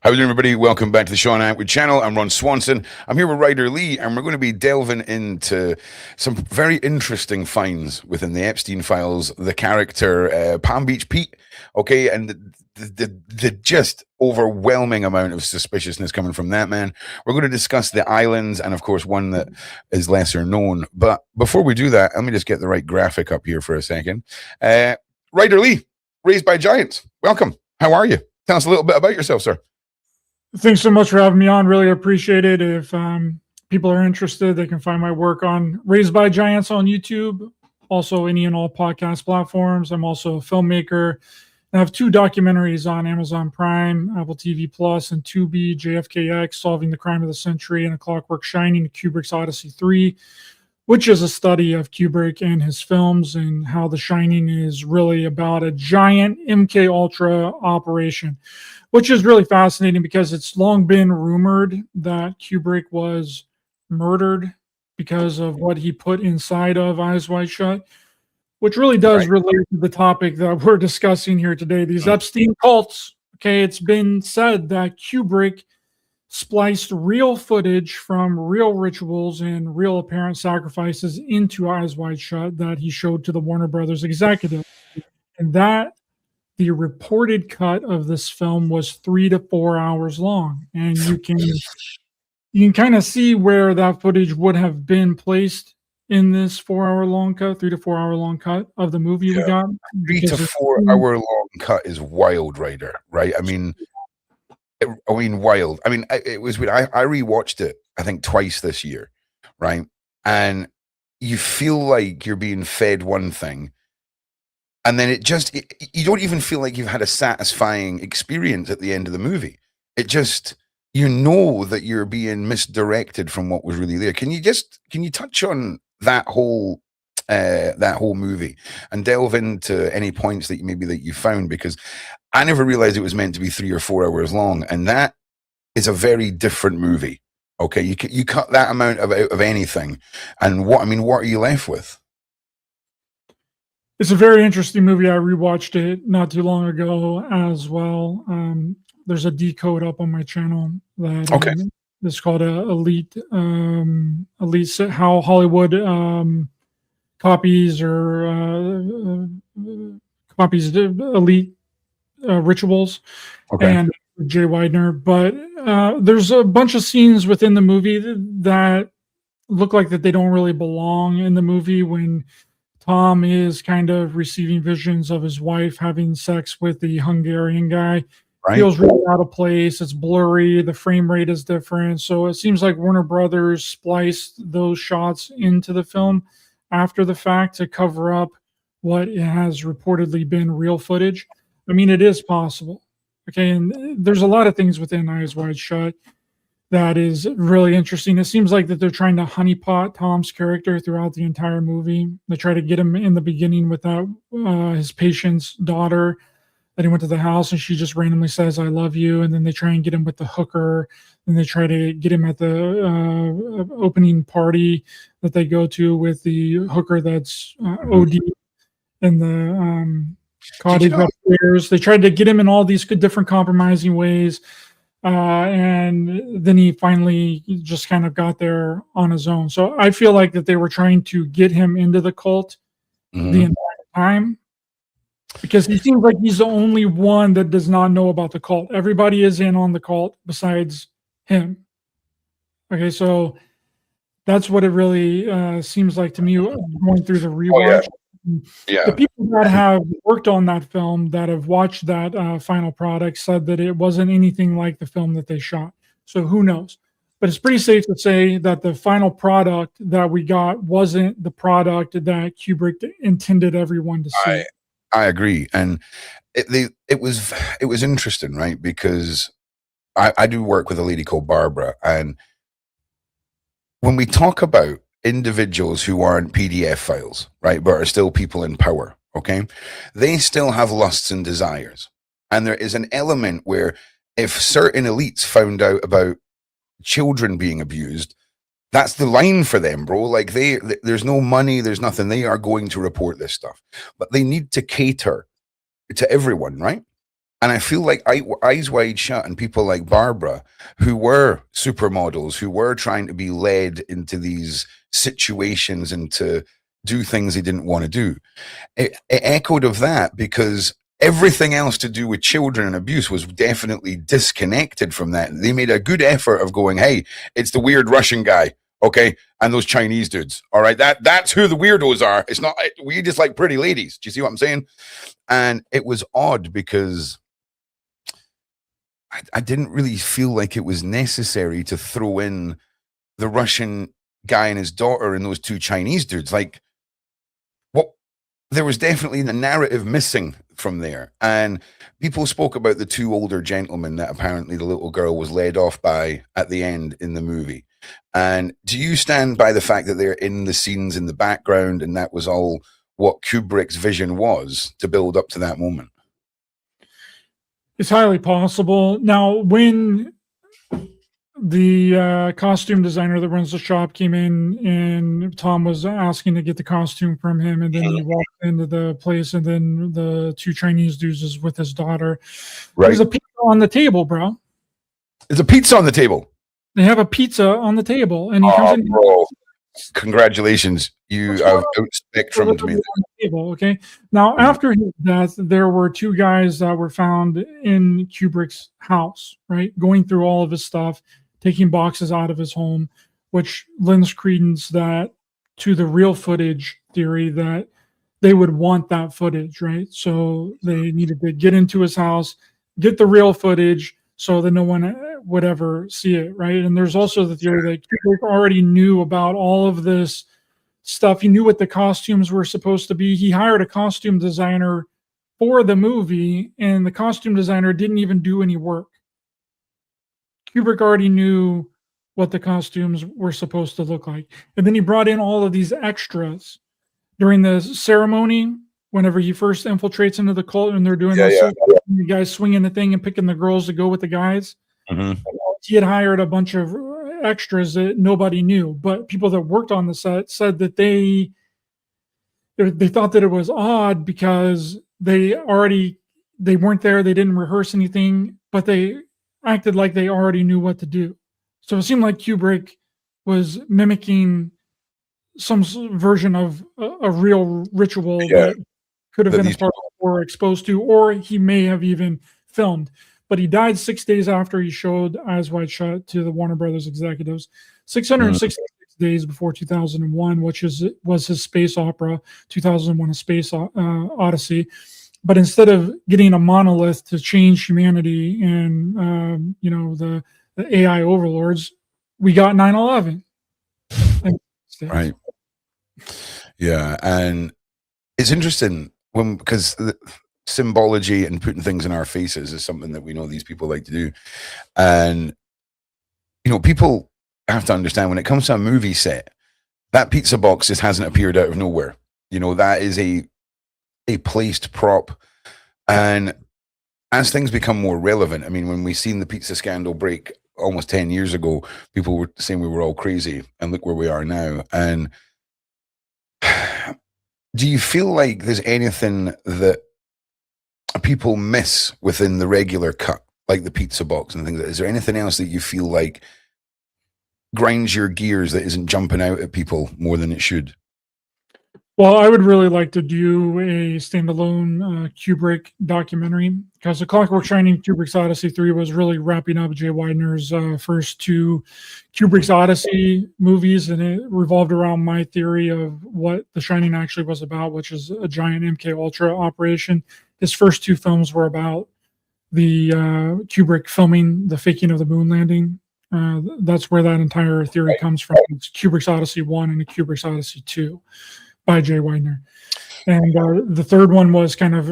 How are you doing, everybody? Welcome back to the Shaun Attwood channel. I'm Ron Swanson. I'm here with Ryder Lee, and we're going to be delving into some very interesting finds within the Epstein files. The character Palm Beach Pete, okay, and the just overwhelming amount of suspiciousness coming from that man. We're going to discuss the islands, and of course, one that is lesser known. But before we do that, let me just get the right graphic up here for a second. Ryder Lee, Raised by Giants. Welcome. How are you? Tell us a little bit about yourself, sir. Thanks so much for having me on. Really appreciate it. If people are interested, they can find my work on Raised by Giants on YouTube, also any and all podcast platforms. I'm also a filmmaker. I have 2 documentaries on Amazon Prime, Apple TV Plus, and Tubi, JFKX, Solving the Crime of the Century, and A Clockwork Shining, Kubrick's Odyssey 3, which is a study of Kubrick and his films and how The Shining is really about a giant MK Ultra operation, which is really fascinating because it's long been rumored that Kubrick was murdered because of what he put inside of Eyes Wide Shut, which really does relate to the topic that we're discussing here today, these Epstein cults. Okay, it's been said that Kubrick spliced real footage from real rituals and real apparent sacrifices into Eyes Wide Shut that he showed to the Warner Brothers executive. And that the reported cut of this film was 3 to 4 hours long. And you can kind of see where that footage would have been placed in this 4 hour long cut, 3 to 4 hour long cut of the movie we got. 3 to 4 hour long cut is wild, Ryder, right? I mean, wild. I mean, it was weird. I rewatched it, I think, twice this year, right? And you feel like you're being fed one thing, and then you don't even feel like you've had a satisfying experience at the end of the movie. It just, you know that you're being misdirected from what was really there. Can you touch on that whole movie and delve into any points that you found? Because I never realized it was meant to be 3 or 4 hours long, and that is a very different movie. Okay, you cut that amount of anything, and what are you left with? It's a very interesting movie. I rewatched it not too long ago as well. There's a decode up on my channel that it's called Elite how Hollywood copies elite rituals, and Jay Widener. But there's a bunch of scenes within the movie that look like that they don't really belong in the movie. When Tom is kind of receiving visions of his wife having sex with the Hungarian guy, feels really out of place. It's blurry. The frame rate is different. So it seems like Warner Brothers spliced those shots into the film after the fact to cover up what has reportedly been real footage. I mean, it is possible. Okay, and there's a lot of things within Eyes Wide Shut that is really interesting. It seems like that they're trying to honeypot Tom's character throughout the entire movie. They try to get him in the beginning with his patient's daughter, that he went to the house and she just randomly says, "I love you." And then they try and get him with the hooker. And they try to get him at the opening party that they go to with the hooker that's OD in the cottage upstairs. They tried to get him in all these different compromising ways. And then he finally just kind of got there on his own. So I feel like that they were trying to get him into the cult the entire time, because he seems like he's the only one that does not know about the cult. Everybody is in on the cult besides him. Okay, so that's what it really seems like to me going through the rewatch. The people that have worked on that film, that have watched that final product, said that it wasn't anything like the film that they shot. So who knows? But it's pretty safe to say that the final product that we got wasn't the product that Kubrick intended everyone to see. I agree, and it was interesting, right? Because I do work with a lady called Barbara, and when we talk about individuals who aren't PDF files, right, but are still people in power, okay, they still have lusts and desires, and there is an element where if certain elites found out about children being abused, that's the line for them, bro. Like there's no money, there's nothing. They are going to report this stuff, but they need to cater to everyone, right? And I feel like Eyes Wide Shut and people like Barbara, who were supermodels, who were trying to be led into these situations and to do things they didn't want to do, it echoed of that, because everything else to do with children and abuse was definitely disconnected from that. They made a good effort of going, hey, it's the weird Russian guy, okay, and those Chinese dudes, all right, that's who the weirdos are. It's not, we just like pretty ladies. Do you see what I'm saying? And it was odd because I didn't really feel like it was necessary to throw in the Russian guy and his daughter and those two Chinese dudes. Like, what? There was definitely the narrative missing from there. And people spoke about the two older gentlemen that apparently the little girl was led off by at the end in the movie. And do you stand by the fact that they're in the scenes in the background and that was all what Kubrick's vision was to build up to that moment? It's highly possible. Now, when the costume designer that runs the shop came in and Tom was asking to get the costume from him, and then he walked into the place, and then the two Chinese dudes is with his daughter. Right. There's a pizza on the table, bro. There's a pizza on the table. They have a pizza on the table, and he comes in. Bro. Congratulations, you have out-spectrumed me. Okay. Now, after his death, there were two guys that were found in Kubrick's house, right? Going through all of his stuff, taking boxes out of his home, which lends credence that to the real footage theory that they would want that footage, right? So they needed to get into his house, get the real footage, so that no one would ever see it, right? And there's also the theory that Kubrick already knew about all of this stuff. He knew what the costumes were supposed to be. He hired a costume designer for the movie, and the costume designer didn't even do any work. Kubrick already knew what the costumes were supposed to look like. And then he brought in all of these extras during the ceremony. Whenever he first infiltrates into the cult and they're doing the guys swinging the thing and picking the girls to go with the guys. Mm-hmm. He had hired a bunch of extras that nobody knew, but people that worked on the set said that they thought that it was odd because they weren't there, they didn't rehearse anything, but they acted like they already knew what to do. So it seemed like Kubrick was mimicking some version of a real ritual that could have been a part of or exposed to, or he may have even filmed. But he died 6 days after he showed Eyes Wide Shut to the Warner Brothers executives, 666 days before 2001, which was his space opera, 2001: A Space Odyssey. But instead of getting a monolith to change humanity and the AI overlords, we got 9/11. Right. Yeah, and it's interesting because the symbology and putting things in our faces is something that we know these people like to do. And people have to understand, when it comes to a movie set, that pizza box just hasn't appeared out of nowhere. That is a placed prop. And as things become more relevant, I mean, when we seen the pizza scandal break almost 10 years ago, people were saying we were all crazy, and look where we are now. And do you feel like there's anything that people miss within the regular cut, like the pizza box and things? Is there anything else that you feel like grinds your gears that isn't jumping out at people more than it should? Well, I would really like to do a standalone Kubrick documentary, because The Clockwork Shining, Kubrick's Odyssey 3 was really wrapping up Jay Weidner's first two Kubrick's Odyssey movies, and it revolved around my theory of what The Shining actually was about, which is a giant MK Ultra operation. His first two films were about the Kubrick filming the faking of the moon landing. That's where that entire theory comes from. It's Kubrick's Odyssey 1 and Kubrick's Odyssey 2. By Jay Weidner. And the third one was kind of,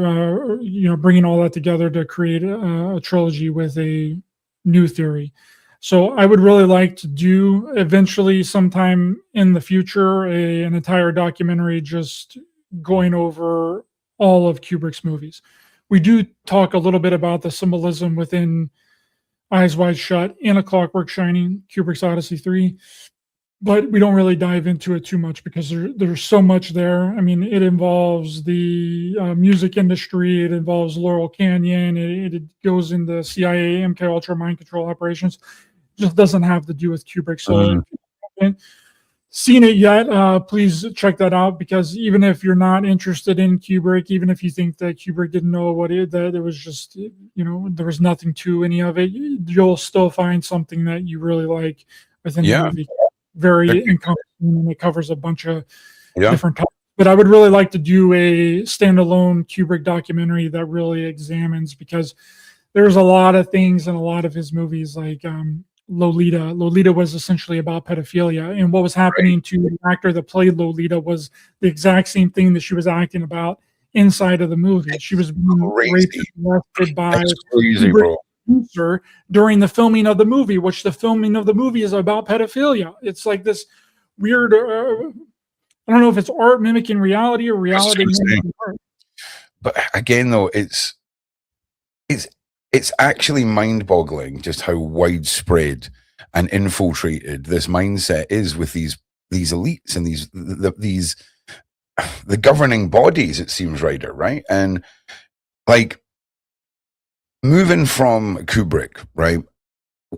bringing all that together to create a trilogy with a new theory. So I would really like to do eventually sometime in the future an entire documentary just going over all of Kubrick's movies. We do talk a little bit about the symbolism within Eyes Wide Shut and A Clockwork Shining, Kubrick's Odyssey 3. but we don't really dive into it too much because there's so much there. I mean, it involves the music industry, it involves Laurel Canyon, it goes into CIA, MK Ultra mind control operations. It just doesn't have to do with Kubrick. So if you haven't seen it yet, please check that out, because even if you're not interested in Kubrick, even if you think that Kubrick didn't know that it was just, there was nothing to any of it, you'll still find something that you really like within the movie. Very encompassing, and it covers a bunch of different topics. But I would really like to do a standalone Kubrick documentary that really examines, because there's a lot of things in a lot of his movies, like Lolita. Lolita was essentially about pedophilia, and what was happening to the actor that played Lolita was the exact same thing that she was acting about inside of the movie. She was being raped and molested by producer during the filming of the movie, which the filming of the movie is about pedophilia. It's like this weird, I don't know if it's art mimicking reality or reality mimicking art. But again, though, it's actually mind-boggling just how widespread and infiltrated this mindset is with these elites and these the governing bodies, it seems, Ryder, right? And like, moving from Kubrick, right,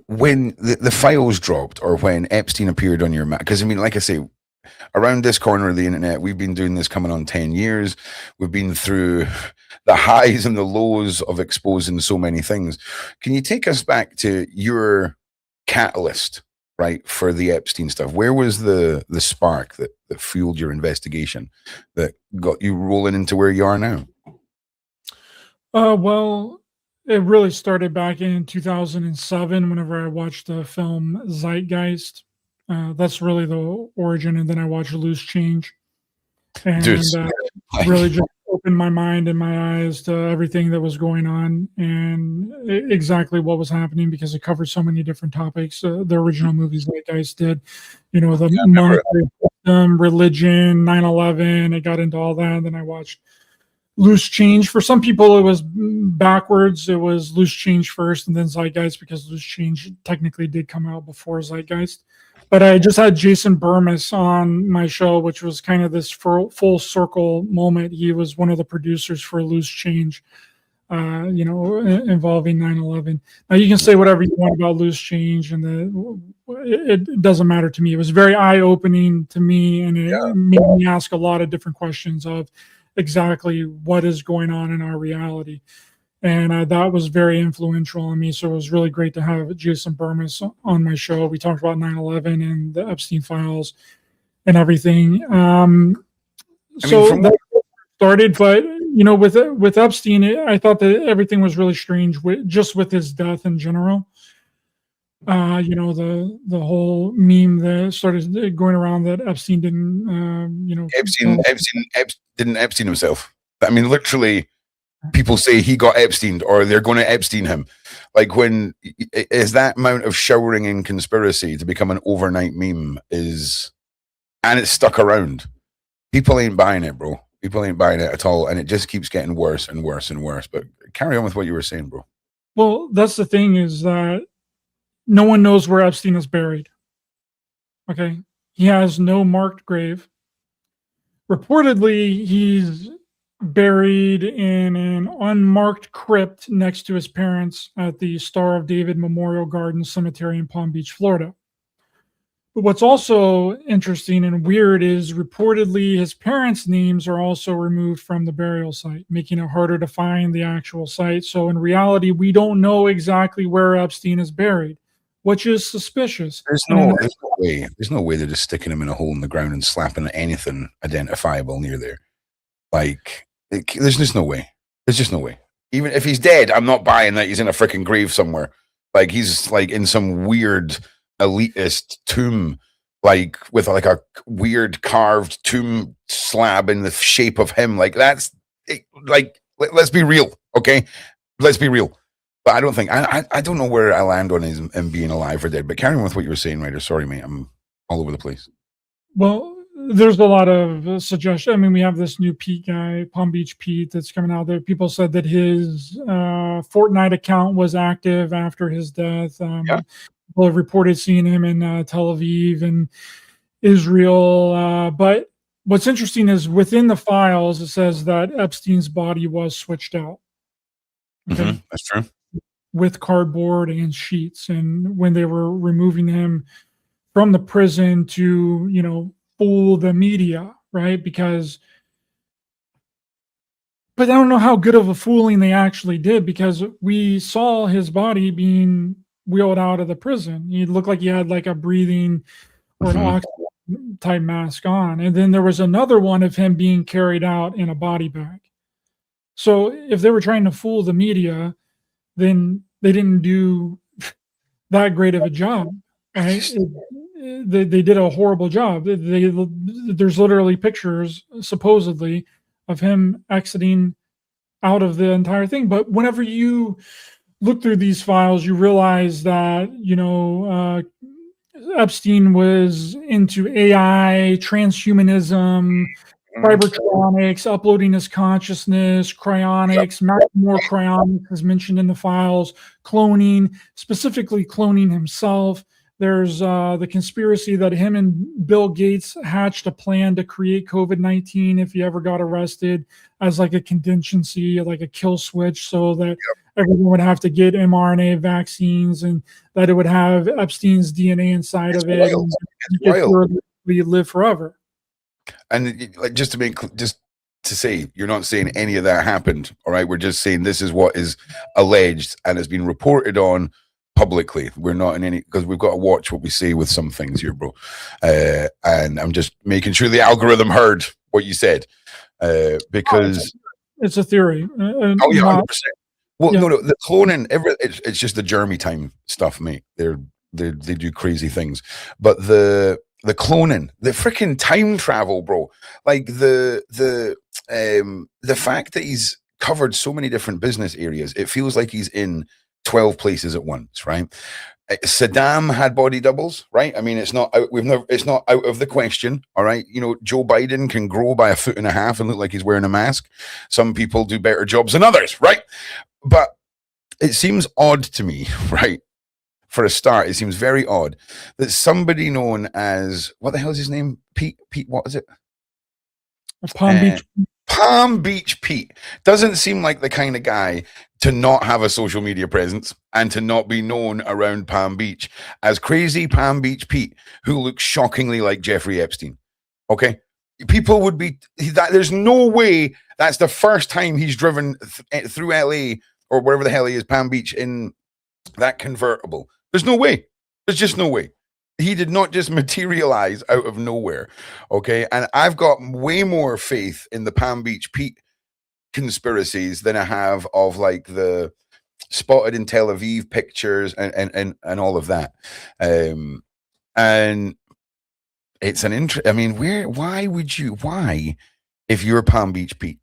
when the files dropped, or when Epstein appeared on your map, because I mean, like I say, around this corner of the internet, we've been doing this coming on 10 years. We've been through the highs and the lows of exposing so many things. Can you take us back to your catalyst, right, for the Epstein stuff? Where was the spark that fueled your investigation, that got you rolling into where you are now? Well, it really started back in 2007 whenever I watched the film Zeitgeist. That's really the origin. And then I watched Loose Change. And really just opened my mind and my eyes to everything that was going on and exactly what was happening, because it covered so many different topics. The original movies Zeitgeist did, the monetary system, religion, 9/11. It got into all that. And then I watched Loose Change. For some people, it was backwards. It was Loose Change first and then Zeitgeist, because Loose Change technically did come out before Zeitgeist. But I just had Jason Burmis on my show, which was kind of this full circle moment. He was one of the producers for Loose Change, involving 9/11. Now, you can say whatever you want about Loose Change, and it doesn't matter to me. It was very eye-opening to me, and it made me ask a lot of different questions of exactly what is going on in our reality. And that was very influential on me. So it was really great to have Jason Burmis on my show. We talked about 9/11 and the Epstein files and everything. So that started, but with Epstein, I thought that everything was really strange with his death in general. The whole meme that started going around that Epstein didn't, didn't Epstein himself. I mean, literally, people say he got Epsteined or they're going to Epstein him. Like, when is that amount of showering in conspiracy to become an overnight meme and it's stuck around. People ain't buying it, bro. People ain't buying it at all. And it just keeps getting worse and worse and worse. But carry on with what you were saying, bro. Well, that's the thing, is that no one knows where Epstein is buried. Okay. He has no marked grave. Reportedly, he's buried in an unmarked crypt next to his parents at the Star of David Memorial Garden Cemetery in Palm Beach, Florida. But what's also interesting and weird is reportedly his parents' names are also removed from the burial site, making it harder to find the actual site. So in reality, we don't know exactly where Epstein is buried, which is suspicious. There's no way. There's no way they're just sticking him in a hole in the ground and slapping anything identifiable near there. Like, there's just no way. There's just no way. Even if he's dead, I'm not buying that he's in a freaking grave somewhere. Like, he's like in some weird elitist tomb, like with like a weird carved tomb slab in the shape of him. Like, that's like, let's be real, okay? Let's be real. But I don't think I don't know where I land on him being alive or dead. But carrying on with what you were saying, Ryder. Sorry, mate. I'm all over the place. Well, there's a lot of suggestions. I mean, we have this new Pete guy, Palm Beach Pete, that's coming out there. People said that his Fortnite account was active after his death. People have reported seeing him in Tel Aviv, and Israel. But what's interesting is within the files, it says that Epstein's body was switched out. Okay? That's true. With cardboard and sheets. And when they were removing him from the prison to, fool the media, right? But I don't know how good of a fooling they actually did, because we saw his body being wheeled out of the prison. He looked like he had like a breathing or an oxygen type mask on. And then there was another one of him being carried out in a body bag. So if they were trying to fool the media, then they didn't do that great of a job, right? They did a horrible job. There's literally pictures, supposedly, of him exiting out of the entire thing. But whenever you look through these files, you realize that, Epstein was into AI, transhumanism, cybertronics, uploading his consciousness, cryonics, more cryonics is mentioned in the files, cloning, specifically cloning himself. There's the conspiracy that him and Bill Gates hatched a plan to create COVID-19 if he ever got arrested, as like a contingency, like a kill switch, so that everyone would have to get mRNA vaccines, and that it would have Epstein's DNA inside of it. Wild. It's wild. We live forever. And like, just to say, you're not saying any of that happened, all right? We're just saying this is what is alleged and has been reported on publicly. We're not in any, because we've got to watch what we say with some things here, bro. And I'm just making sure the algorithm heard what you said, because it's a theory. Oh yeah, 100%. Well, no, the cloning, it's just the Jeremy time stuff, mate. They do crazy things, but the cloning, the freaking time travel, bro. Like the fact that he's covered so many different business areas, it feels like he's in 12 places at once, right? Saddam had body doubles, right? I mean, it's not out of the question, all right? Joe Biden can grow by 1.5 feet and look like he's wearing a mask. Some people do better jobs than others, right? But it seems odd to me, right? For a start, it seems very odd that somebody known as, what the hell is his name? Pete, what is it? Palm Beach Pete doesn't seem like the kind of guy to not have a social media presence and to not be known around Palm Beach as crazy Palm Beach Pete, who looks shockingly like Jeffrey Epstein. Okay? People would be, there's no way that's the first time he's driven through LA or wherever the hell he is, Palm Beach, in that convertible. There's no way. There's just no way. He did not just materialize out of nowhere. Okay. And I've got way more faith in the Palm Beach Pete conspiracies than I have of like the spotted in Tel Aviv pictures and all of that. And it's an I mean, why, if you're Palm Beach Pete,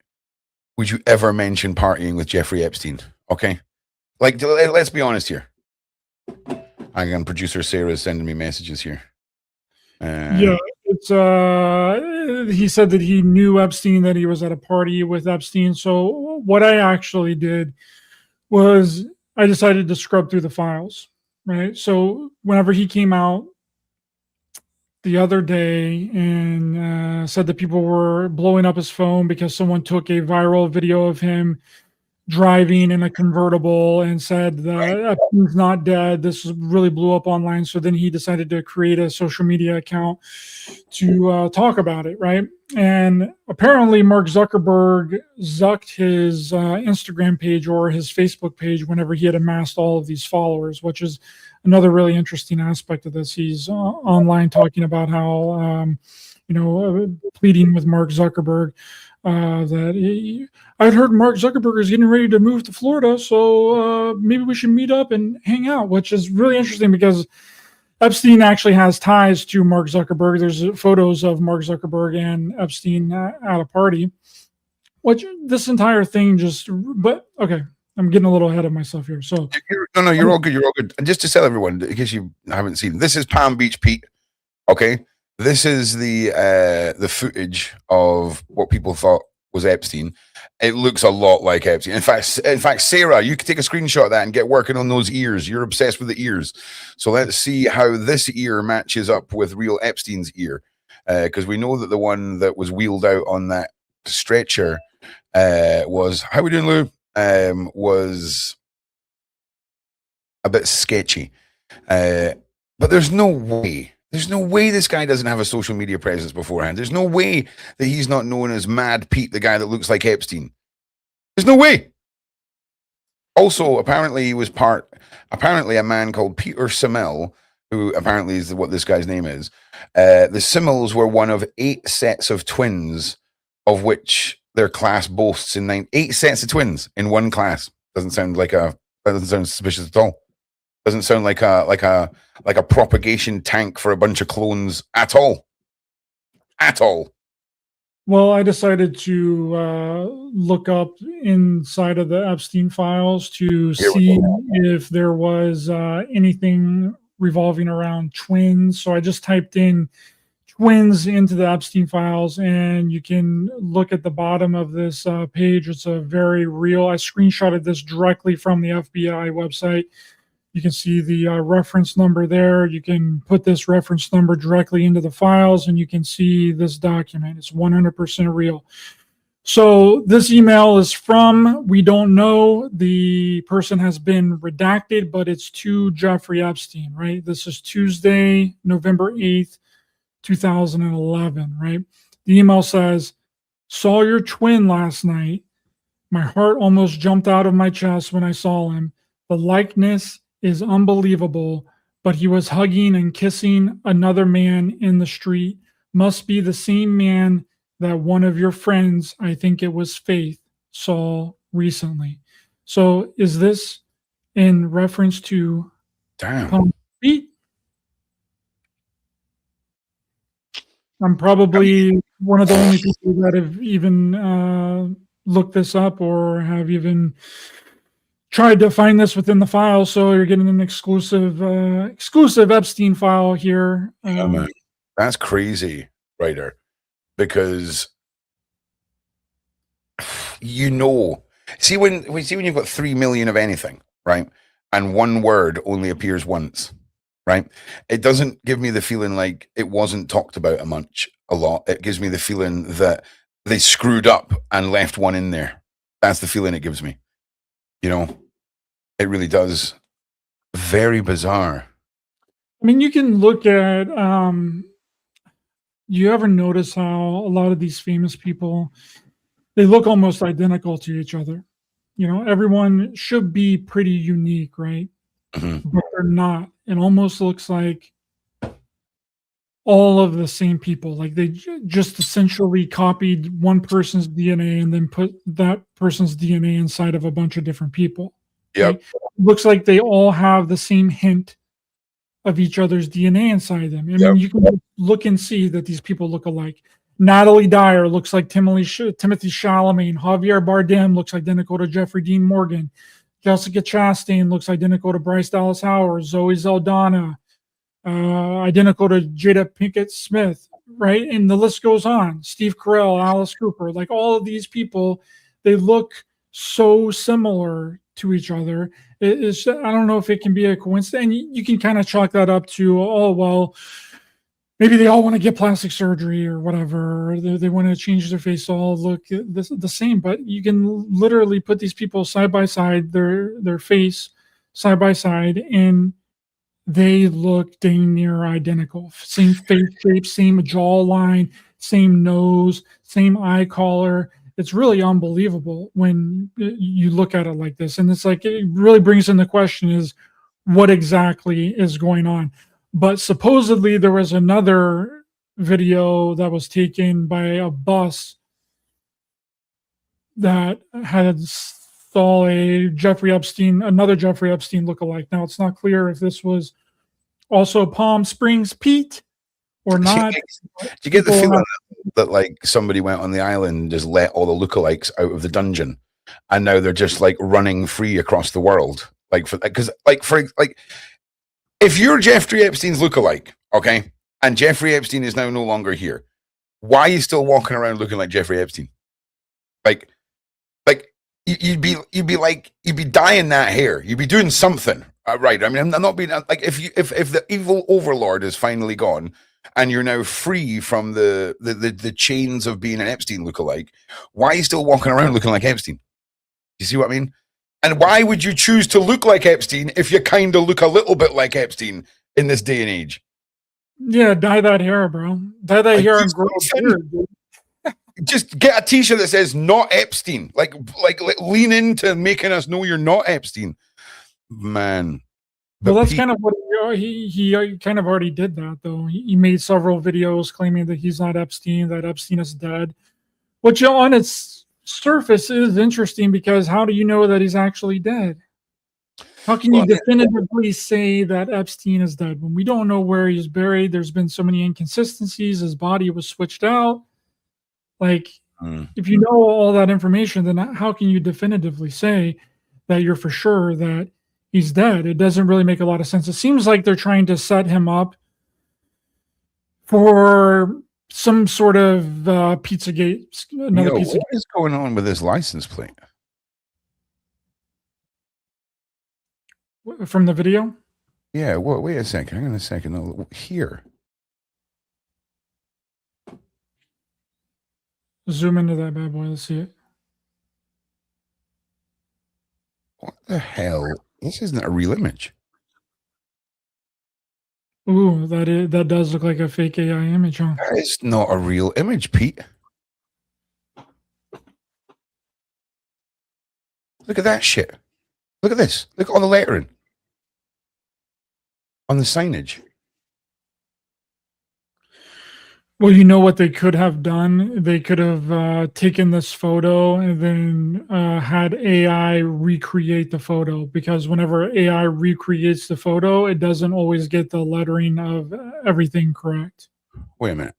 would you ever mention partying with Jeffrey Epstein? Okay. Like, let's be honest here. Again, producer Sarah is sending me messages here. It's he said that he knew Epstein, that he was at a party with Epstein. So what I actually did was I decided to scrub through the files, right? So whenever he came out the other day and said that people were blowing up his phone because someone took a viral video of him driving in a convertible and said that Epstein's not dead. This really blew up online. So then he decided to create a social media account to talk about it, right? And apparently Mark Zuckerberg zucked his Instagram page or his Facebook page whenever he had amassed all of these followers, which is another really interesting aspect of this. He's online talking about how, pleading with Mark Zuckerberg that I'd heard Mark Zuckerberg is getting ready to move to Florida, so maybe we should meet up and hang out, which is really interesting because Epstein actually has ties to Mark Zuckerberg. There's photos of Mark Zuckerberg and Epstein at a party, which this entire thing but okay, I'm getting a little ahead of myself here. So you're all good. You're all good. And just to tell everyone, in case you haven't seen, this is Palm Beach Pete. Okay. This is the footage of what people thought was Epstein. It looks a lot like Epstein. In fact, Sarah, you can take a screenshot of that and get working on those ears. You're obsessed with the ears. So let's see how this ear matches up with real Epstein's ear. because we know that the one that was wheeled out on that stretcher was, how we doing, Lou? Was a bit sketchy. But there's no way this guy doesn't have a social media presence beforehand. There's no way that he's not known as Mad Pete, the guy that looks like Epstein. There's no way. Also, apparently a man called Peter Simmel, who apparently is what this guy's name is. The Simmels were one of 8 sets of twins, of which their class boasts 8 sets of twins in one class. Doesn't sound suspicious at all. Doesn't sound like a propagation tank for a bunch of clones at all. At all. Well, I decided to look up inside of the Epstein files to see if there was anything revolving around twins. So I just typed in twins into the Epstein files, and you can look at the bottom of this page. It's a very real. I screenshotted this directly from the FBI website. You can see the reference number there. You can put this reference number directly into the files, and you can see this document. It's 100% real. So this email is from, we don't know, the person has been redacted, but it's to Jeffrey Epstein, right? This is Tuesday, November 8th, 2011, right? The email says, saw your twin last night. My heart almost jumped out of my chest when I saw him. The likeness is unbelievable, but he was hugging and kissing another man in the street. Must be the same man that one of your friends, I think it was Faith, saw recently. So is this in reference to Palm Beach? I'm probably one of the only people that have even looked this up or have even tried to find this within the file. So you're getting an exclusive Epstein file here. Man. That's crazy, Ryder, because see when you've got 3 million of anything, right, and one word only appears once, right? It doesn't give me the feeling like it wasn't talked about a lot. It gives me the feeling that they screwed up and left one in there. That's the feeling it gives me. It really does. Very bizarre. I mean, you can look at, you ever notice how a lot of these famous people, they look almost identical to each other? Everyone should be pretty unique, right? Mm-hmm. But they're not. It almost looks like all of the same people. Like they just essentially copied one person's DNA and then put that person's DNA inside of a bunch of different people. Yep. Right? Looks like they all have the same hint of each other's DNA inside them. I mean, you can look and see that these people look alike. Natalie Dyer looks like Timothy Chalamet. Javier Bardem looks identical to Jeffrey Dean Morgan. Jessica Chastain looks identical to Bryce Dallas Howard. Zoe Saldana, identical to Jada Pinkett Smith, right? And the list goes on. Steve Carell, Alice Cooper, like all of these people, they look so similar to each other. I don't know if it can be a coincidence. And you can kind of chalk that up to, oh, well, maybe they all want to get plastic surgery or whatever. Or they want to change their face to all look the same. But you can literally put these people side by side, their face side by side, and they look dang near identical. Same face shape, same jawline, same nose, same eye color. It's really unbelievable when you look at it like this. And it's like, it really brings in the question is what exactly is going on? But supposedly there was another video that was taken by a bus that had saw another Jeffrey Epstein lookalike. Now it's not clear if this was also Palm Springs Pete or not. Do you get the feeling that like somebody went on the island and just let all the lookalikes out of the dungeon, and now they're just like running free across the world? If you're Jeffrey Epstein's lookalike, okay, and Jeffrey Epstein is now no longer here, why are you still walking around looking like Jeffrey Epstein? You'd be dyeing that hair. You'd be doing something, right? I mean, I'm not being like if the evil overlord is finally gone, and you're now free from the chains of being an Epstein lookalike, why are you still walking around looking like Epstein? You see what I mean? And why would you choose to look like Epstein if you kind of look a little bit like Epstein in this day and age? Yeah, dye that hair, bro. Dye that hair and grow a beard, dude. Just get a t-shirt that says "Not Epstein." Like lean into making us know you're not Epstein, man. Well, that's kind of what he kind of already did that, though. He made several videos claiming that he's not Epstein, that Epstein is dead, which on its surface is interesting because how do you know that he's actually dead? How can you definitively say that Epstein is dead when we don't know where he's buried? There's been so many inconsistencies. His body was switched out. Like, if you know all that information, then how can you definitively say that you're for sure that he's dead? It doesn't really make a lot of sense. It seems like they're trying to set him up for some sort of Pizzagate. What is going on with this license plate? From the video? Yeah, wait a second. Hang on a second. No, here. Zoom into that bad boy. Let's see it. What the hell? This isn't a real image. Ooh, that does look like a fake AI image, huh? That is not a real image, Pete. Look at that shit. Look at this. Look at all the lettering on the signage. Well, you know what they could have done? They could have taken this photo and then had AI recreate the photo, because whenever AI recreates the photo, it doesn't always get the lettering of everything correct. Wait a minute.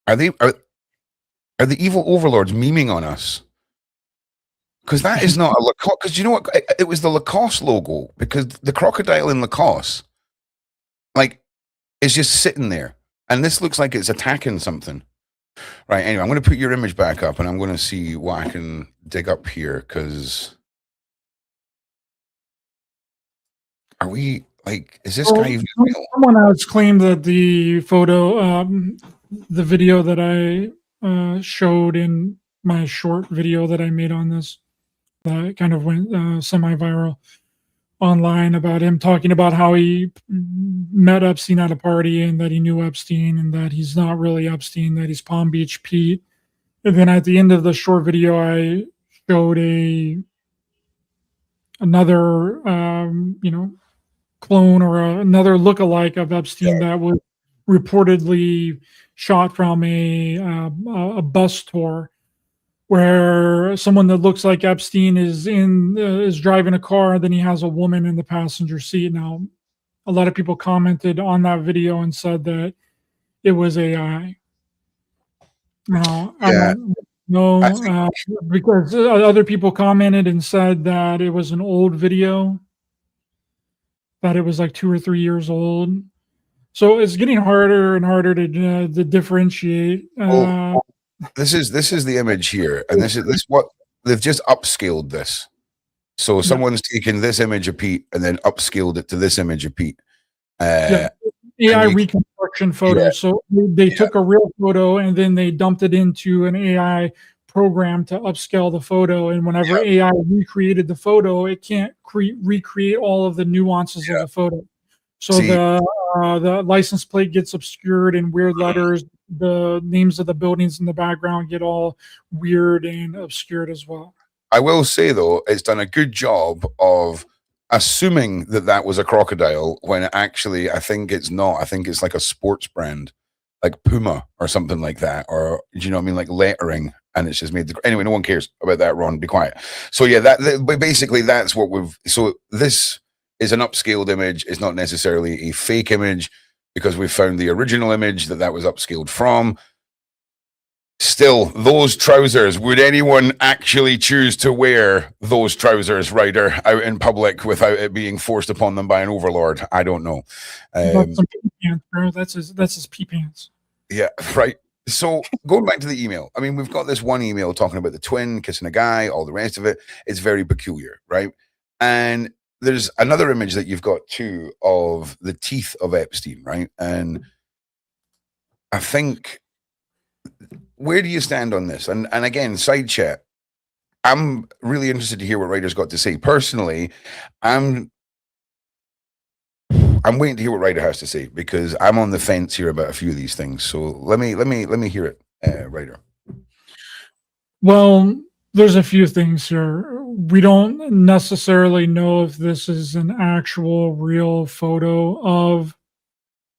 Are the evil overlords memeing on us? Because that is not a Lacoste. Because you know what? It was the Lacoste logo, because the crocodile in Lacoste, like, is just sitting there. And this looks like it's attacking something. Right, anyway, I'm going to put your image back up, and I'm going to see what I can dig up here, because are we, like, is this guy even real? Someone else claimed that the photo, the video that I showed in my short video that I made on this, that kind of went semi-viral online, about him talking about how he met Epstein at a party and that he knew Epstein and that he's not really Epstein, that he's Palm Beach Pete. And then at the end of the short video, I showed another clone or another lookalike of Epstein that was reportedly shot from a bus tour, where someone that looks like Epstein is driving a car, then he has a woman in the passenger seat. Now, a lot of people commented on that video and said that it was AI. Now, I don't know, because other people commented and said that it was an old video, that it was like 2 or 3 years old. So it's getting harder and harder to differentiate. This is the image here, and this what they've just upscaled this. So someone's taken this image of Pete and then upscaled it to this image of Pete. AI reconstruction photo. So they took a real photo and then they dumped it into an AI program to upscale the photo. And whenever AI recreated the photo, it can't recreate all of the nuances of the photo. So the license plate gets obscured in weird letters. The names of the buildings in the background get all weird and obscured as well. I will say, though, it's done a good job of assuming that that was a crocodile when actually I think it's not. I think it's like a sports brand, like Puma or something like that. Or, do you know what I mean? Like lettering. And it's just made anyway, no one cares about that, Ron. Be quiet. So yeah, but basically that's what so this is an upscaled image. It's not necessarily a fake image, because we found the original image that was upscaled from. Still, those trousers, would anyone actually choose to wear those trousers, Ryder, out in public without it being forced upon them by an overlord? I don't know. That's some pee pants, bro. That's his pee pants. Yeah, right. So going back to the email, I mean, we've got this one email talking about the twin kissing a guy, all the rest of it. It's very peculiar, right? And there's another image that you've got too of the teeth of Epstein, right? And I think, where do you stand on this? And again, side chat. I'm really interested to hear what Ryder's got to say. Personally, I'm waiting to hear what Ryder has to say, because I'm on the fence here about a few of these things. So let me hear it, Ryder. Well, there's a few things here. We don't necessarily know if this is an actual real photo of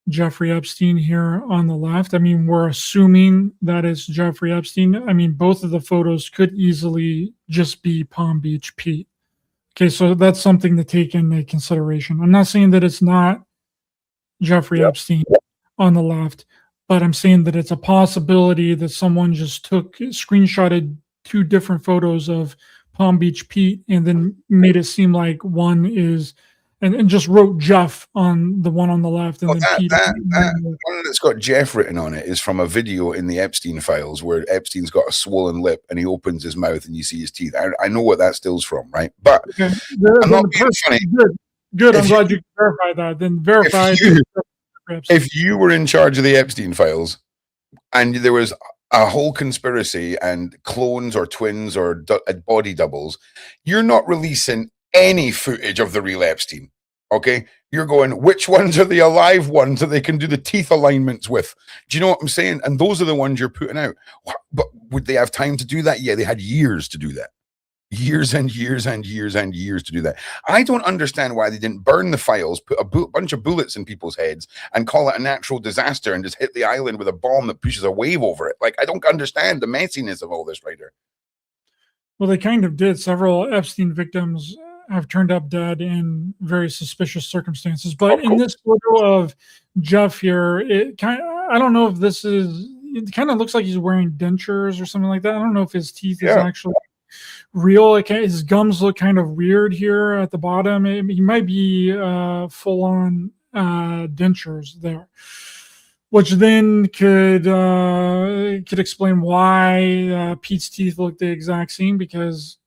Jeffrey Epstein here on the left. I mean, we're assuming that it's Jeffrey Epstein. I mean, both of the photos could easily just be Palm Beach Pete. Okay, so that's something to take into consideration. I'm not saying that it's not Jeffrey Epstein on the left, but I'm saying that it's a possibility that someone just screenshotted two different photos of Palm Beach Pete and then made it seem like one is, and just wrote Jeff on the one on the left. And then Pete. That one that's got Jeff written on it is from a video in the Epstein files where Epstein's got a swollen lip and he opens his mouth and you see his teeth. I know what that still's from, right? But okay. I'm not being funny. Good. I'm glad you verified that. Then verify. If you were in charge of the Epstein files and there was a whole conspiracy and clones or twins or body doubles, you're not releasing any footage of the real Epstein. Okay, you're going, which ones are the alive ones that they can do the teeth alignments with? Do you know what I'm saying? And those are the ones you're putting out. But would they have time to do that? Yeah, they had years to do that. Years and years and years and years to do that. I don't understand why they didn't burn the files, put a bunch of bullets in people's heads and call it a natural disaster and just hit the island with a bomb that pushes a wave over it. Like, I don't understand the messiness of all this, Ryder. Well, they kind of did. Several Epstein victims have turned up dead in very suspicious circumstances. But in this photo of Jeff here, it I don't know if it kind of looks like he's wearing dentures or something like that. I don't know if his teeth is actually real. His gums look kind of weird here at the bottom. He might be full on dentures there, which then could explain why Pete's teeth look the exact same, because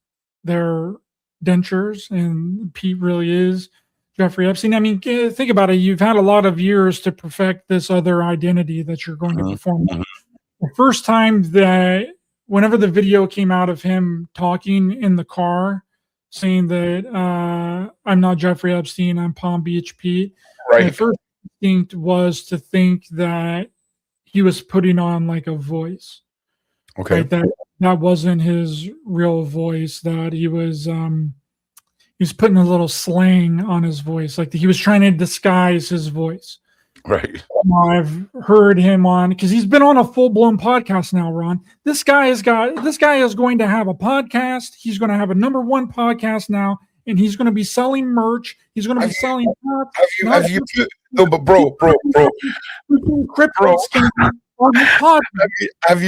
they're dentures and Pete really is Jeffrey Epstein. I mean, think about it. You've had a lot of years to perfect this other identity that you're going to perform. The first time that, whenever the video came out of him talking in the car, saying that I'm not Jeffrey Epstein, I'm Palm Beach Pete. Right. My first instinct was to think that he was putting on like a voice. Okay. Right? That wasn't his real voice, that he was putting a little slang on his voice. Like he was trying to disguise his voice. Right. I've heard him on, because he's been on a full-blown podcast now, Ron. This guy is going to have a podcast. He's going to have a #1 podcast now, and he's going to be selling merch. He's going to be selling. Have you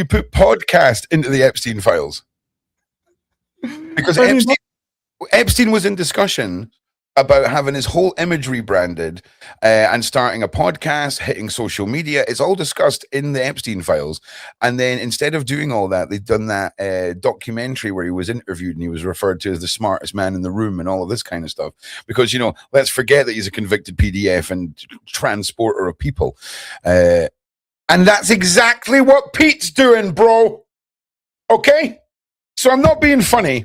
put podcast into the Epstein files? Because Epstein was in discussion about having his whole image rebranded and starting a podcast, hitting social media. It's all discussed in the Epstein files. And then instead of doing all that, they've done that documentary where he was interviewed and he was referred to as the smartest man in the room and all of this kind of stuff. Because, let's forget that he's a convicted PDF and transporter of people. And that's exactly what Pete's doing, bro. Okay? So I'm not being funny.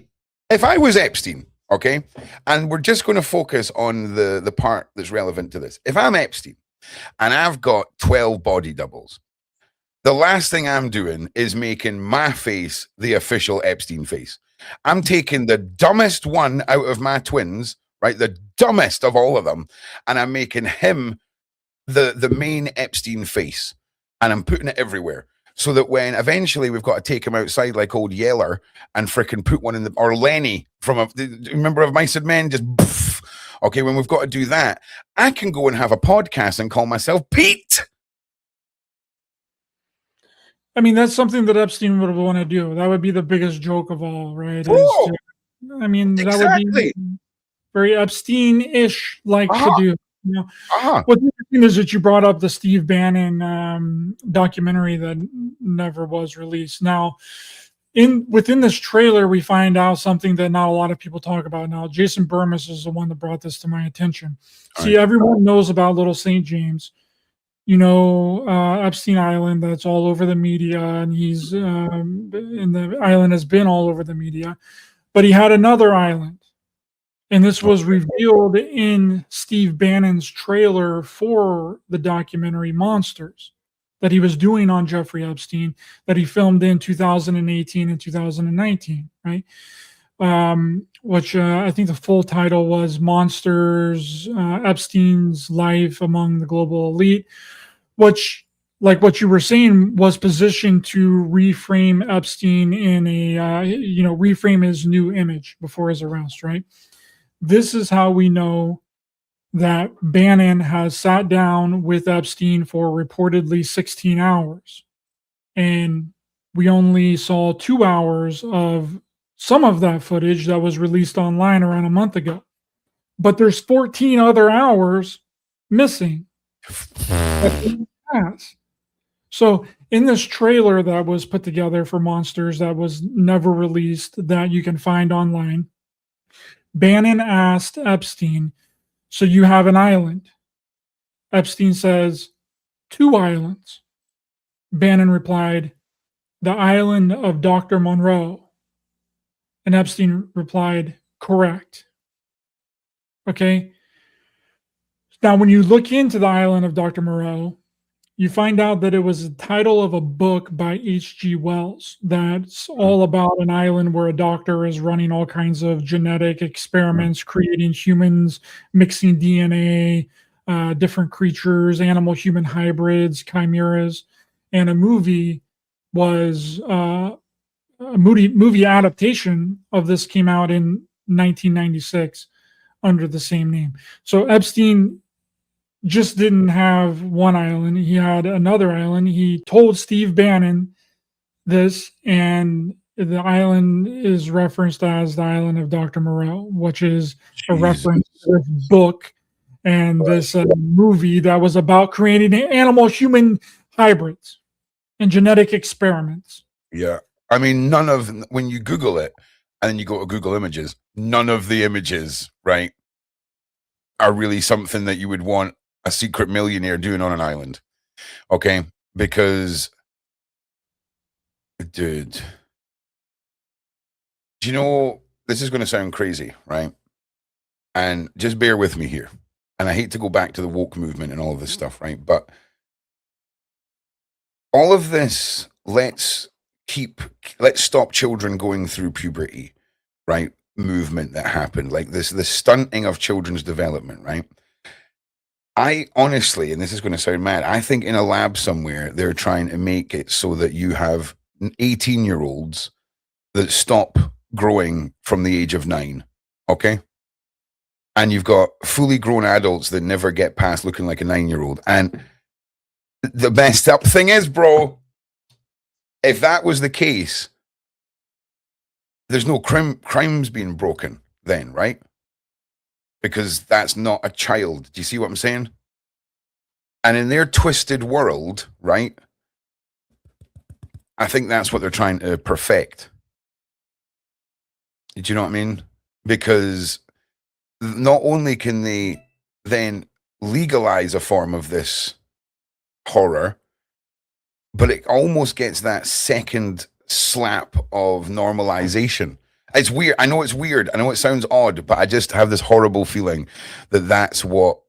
If I was Epstein, okay, and we're just going to focus on the part that's relevant to this. If I'm Epstein and I've got 12 body doubles, the last thing I'm doing is making my face the official Epstein face. I'm taking the dumbest one out of my twins, right, the dumbest of all of them, and I'm making him the main Epstein face, and I'm putting it everywhere. So that when eventually we've got to take him outside like old Yeller and fricking put one in or Lenny from remember of Mice and Men, just poof. Okay, when we've got to do that, I can go and have a podcast and call myself Pete. I mean, that's something that Epstein would want to do. That would be the biggest joke of all, right? That would be very Epstein-ish to do. What's interesting is that you brought up the Steve Bannon documentary that never was released. Now, within this trailer, we find out something that not a lot of people talk about. Now, Jason Burmis is the one that brought this to my attention. See, everyone knows about Little St. James. Epstein Island, that's all over the media, and he's and the island has been all over the media. But he had another island, and this was revealed in Steve Bannon's trailer for the documentary Monsters that he was doing on Jeffrey Epstein, that he filmed in 2018 and 2019, right? Which I think the full title was Monsters, Epstein's Life Among the Global Elite, which, like what you were saying, was positioned to reframe Epstein in reframe his new image before his arrest, right? This is how we know that Bannon has sat down with Epstein for reportedly 16 hours. And we only saw 2 hours of some of that footage that was released online around a month ago. But there's 14 other hours missing. So in this trailer that was put together for Monsters that was never released, that you can find online, Bannon asked Epstein, so you have an island? Epstein says, 2 islands. Bannon replied, the island of Dr. Monroe. And Epstein replied, correct. Okay. Now, when you look into the island of Dr. Moreau, you find out that it was the title of a book by H.G. Wells that's all about an island where a doctor is running all kinds of genetic experiments, creating humans, mixing DNA, different creatures, animal-human hybrids, chimeras. And a movie was a movie adaptation of this came out in 1996 under the same name. So Epstein just didn't have one island. He had another island. He told Steve Bannon this, and the island is referenced as the island of Dr. Moreau, which is a reference to this book and this movie that was about creating animal-human hybrids and genetic experiments. Yeah. I mean, when you Google it and then you go to Google Images, none of the images, right, are really something that you would want a secret millionaire doing on an island. Okay. Because, dude, do you know, this is going to sound crazy, right? And just bear with me here. And I hate to go back to the woke movement and all of this stuff, right? But all of this, let's stop children going through puberty, right? Movement that happened, like the stunting of children's development, right? I honestly, and this is going to sound mad, I think in a lab somewhere, they're trying to make it so that you have 18-year-olds that stop growing from the age of 9, okay? And you've got fully grown adults that never get past looking like a 9-year-old. And the messed up thing is, bro, if that was the case, there's no crimes being broken then, right? Because that's not a child. Do you see what I'm saying? And in their twisted world, right, I think that's what they're trying to perfect. Do you know what I mean? Because not only can they then legalize a form of this horror, but it almost gets that second slap of normalization. It's weird. I know it's weird. I know it sounds odd, but I just have this horrible feeling that that's what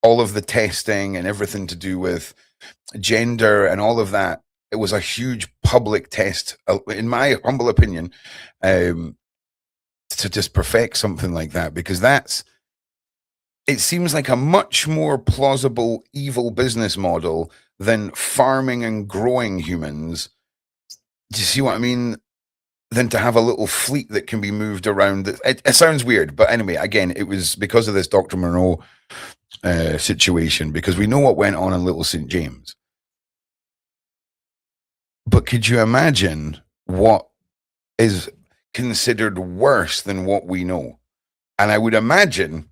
all of the testing and everything to do with gender and all of that, it was a huge public test, in my humble opinion, to just perfect something like that, because it seems like a much more plausible evil business model than farming and growing humans. Do you see what I mean? Than to have a little fleet that can be moved around. It sounds weird, but anyway, again, it was because of this Dr. Monroe situation, because we know what went on in Little St. James. But could you imagine what is considered worse than what we know? And I would imagine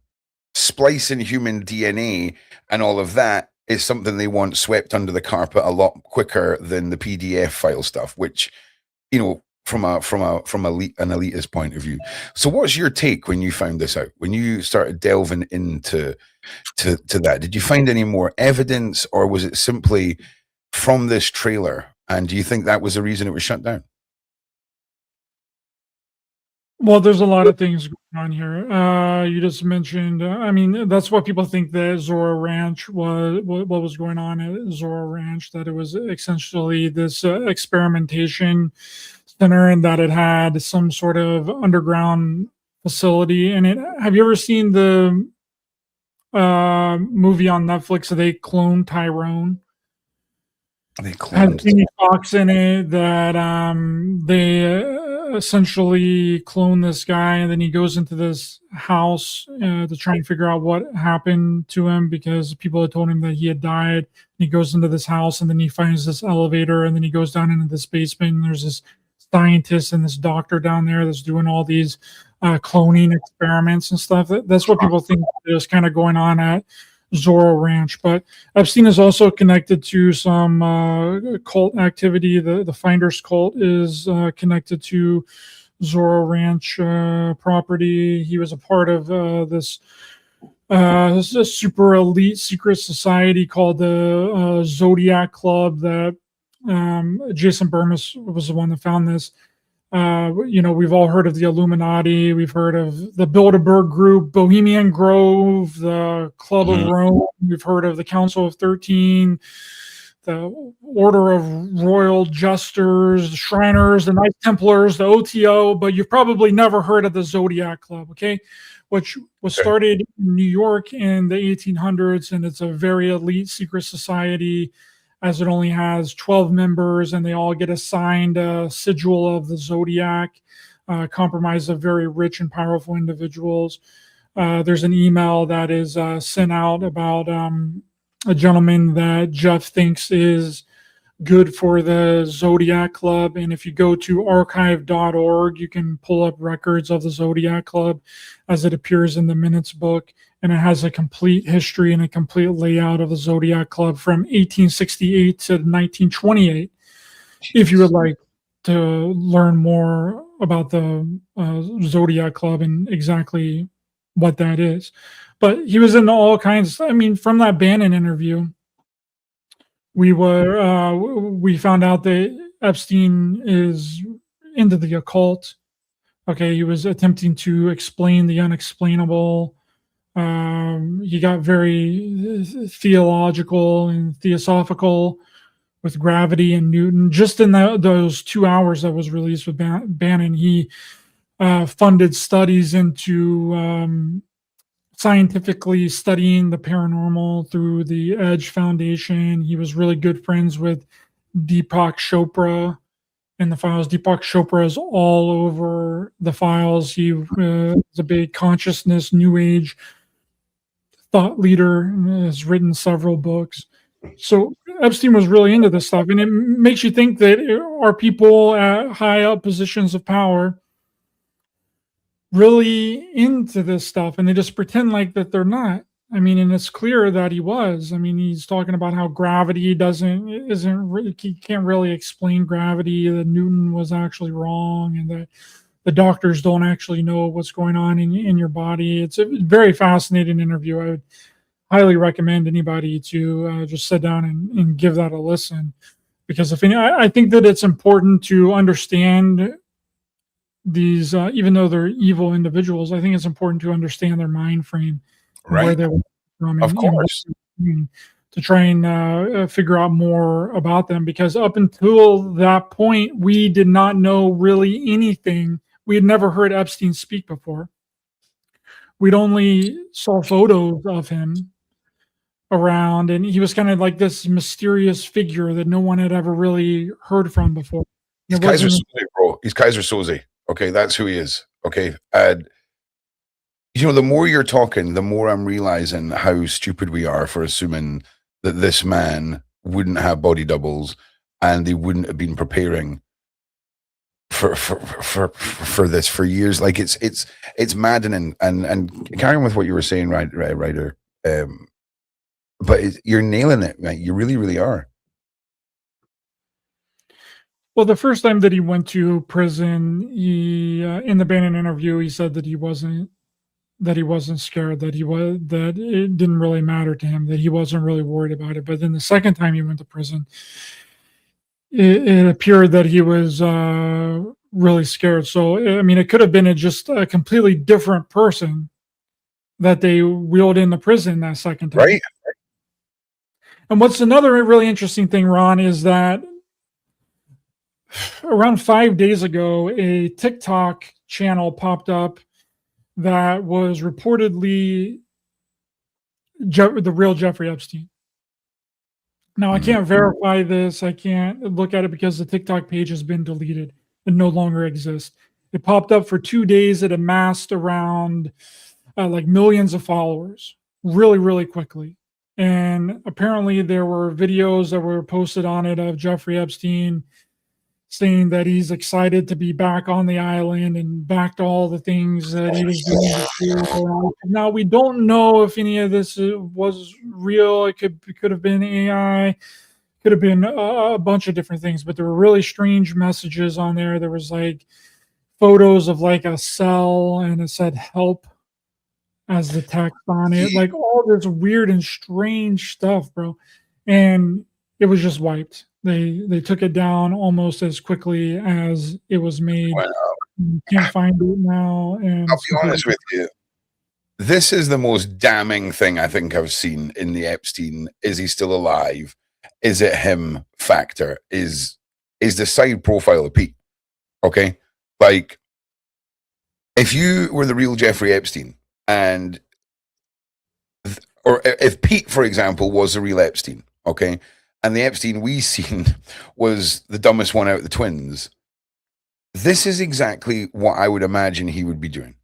splicing human DNA and all of that is something they want swept under the carpet a lot quicker than the PDF file stuff, which, you know, an elitist point of view. So what's your take when you found this out, when you started delving into that? Did you find any more evidence, or was it simply from this trailer? And do you think that was the reason it was shut down? Well, there's a lot of things going on here. You just mentioned, I mean, that's what people think that Zorro Ranch was, what was going on at Zorro Ranch, that it was essentially this experimentation center and that it had some sort of underground facility in it. Have you ever seen the movie on Netflix, They Cloned Tyrone? They Has cloned. Jamie Foxx in it, that they essentially clone this guy, and then he goes into this house to try and figure out what happened to him, because people had told him that he had died. He goes into this house, and then he finds this elevator, and then he goes down into this basement, and there's this scientist and this doctor down there that's doing all these cloning experiments and stuff. That's what people think is kind of going on at Zorro Ranch. But Epstein is also connected to some cult activity. The Finders cult is connected to Zorro Ranch property. He was a part of this is a super elite secret society called the Zodiac Club, that Jason Burmis was the one that found this. We've all heard of the Illuminati. We've heard of the Bilderberg Group, Bohemian Grove, the Club of Rome. We've heard of the Council of 13, the Order of Royal Jesters, the Shriners, the Knights Templars, the OTO, but you've probably never heard of the Zodiac Club, okay? Which was started in New York in the 1800s, and it's a very elite secret society, as it only has 12 members, and they all get assigned a sigil of the Zodiac, comprised of very rich and powerful individuals. There's an email that is sent out about a gentleman that Jeff thinks is good for the Zodiac Club. And if you go to archive.org, you can pull up records of the Zodiac Club as it appears in the minutes book. And it has a complete history and a complete layout of the Zodiac Club from 1868 to 1928. If you would like to learn more about the Zodiac Club and exactly what that is. But he was in all kinds. I mean, from that Bannon interview, we found out that Epstein is into the occult. Okay, he was attempting to explain the unexplainable. He got very theological and theosophical with gravity and Newton. Just in those 2 hours that was released with Bannon, he funded studies into scientifically studying the paranormal through the Edge Foundation. He was really good friends with Deepak Chopra in the files. Deepak Chopra is all over the files. He is a big consciousness, New Age thought leader, and has written several books. So Epstein was really into this stuff, and it makes you think that are people at high up positions of power really into this stuff, and they just pretend like that they're not. I mean, and it's clear that he was. I mean, he's talking about how gravity he can't really explain gravity, that Newton was actually wrong, and that the doctors don't actually know what's going on in your body. It's a very fascinating interview. I would highly recommend anybody to just sit down and give that a listen, because I think that it's important to understand these, even though they're evil individuals. I think it's important to understand their mind frame, right? Where they're from, of course, to try and figure out more about them. Because up until that point, we did not know really anything. We had never heard Epstein speak before. We'd only saw photos of him around, and he was kind of like this mysterious figure that no one had ever really heard from before. He's Kaiser Soze, bro. He's Kaiser Soze. Okay, that's who he is. Okay, and the more you're talking, the more I'm realizing how stupid we are for assuming that this man wouldn't have body doubles and they wouldn't have been preparing for this for years. Like it's maddening. And carrying with what you were saying, Ryder. But you're nailing it, man. You really, really are. Well, the first time that he went to prison, he in the Bannon interview, he said that he wasn't scared, that it didn't really matter to him, that he wasn't really worried about it. But then the second time he went to prison, it appeared that he was really scared. So I mean, it could have been just a completely different person that they wheeled into prison that second time. Right. And what's another really interesting thing, Ron, is that around 5 days ago, a TikTok channel popped up that was reportedly the real Jeffrey Epstein. Now, I can't verify this. I can't look at it because the TikTok page has been deleted and no longer exists. It popped up for 2 days. It amassed around like millions of followers really, really quickly. And apparently there were videos that were posted on it of Jeffrey Epstein saying that he's excited to be back on the island and back to all the things that he was doing before. Now, we don't know if any of this was real. It could have been AI, could have been a bunch of different things, but there were really strange messages on there. There was like photos of like a cell and it said help as the text on it, like all this weird and strange stuff, bro. And it was just wiped. They took it down almost as quickly as it was made. Wow. You can't find it now. And I'll be honest with you. This is the most damning thing I think I've seen in the Epstein. Is he still alive? Is it him factor? Is the side profile of Pete? Okay. Like, if you were the real Jeffrey Epstein or if Pete, for example, was the real Epstein, okay, and the Epstein we seen was the dumbest one out of the twins, this is exactly what I would imagine he would be doing.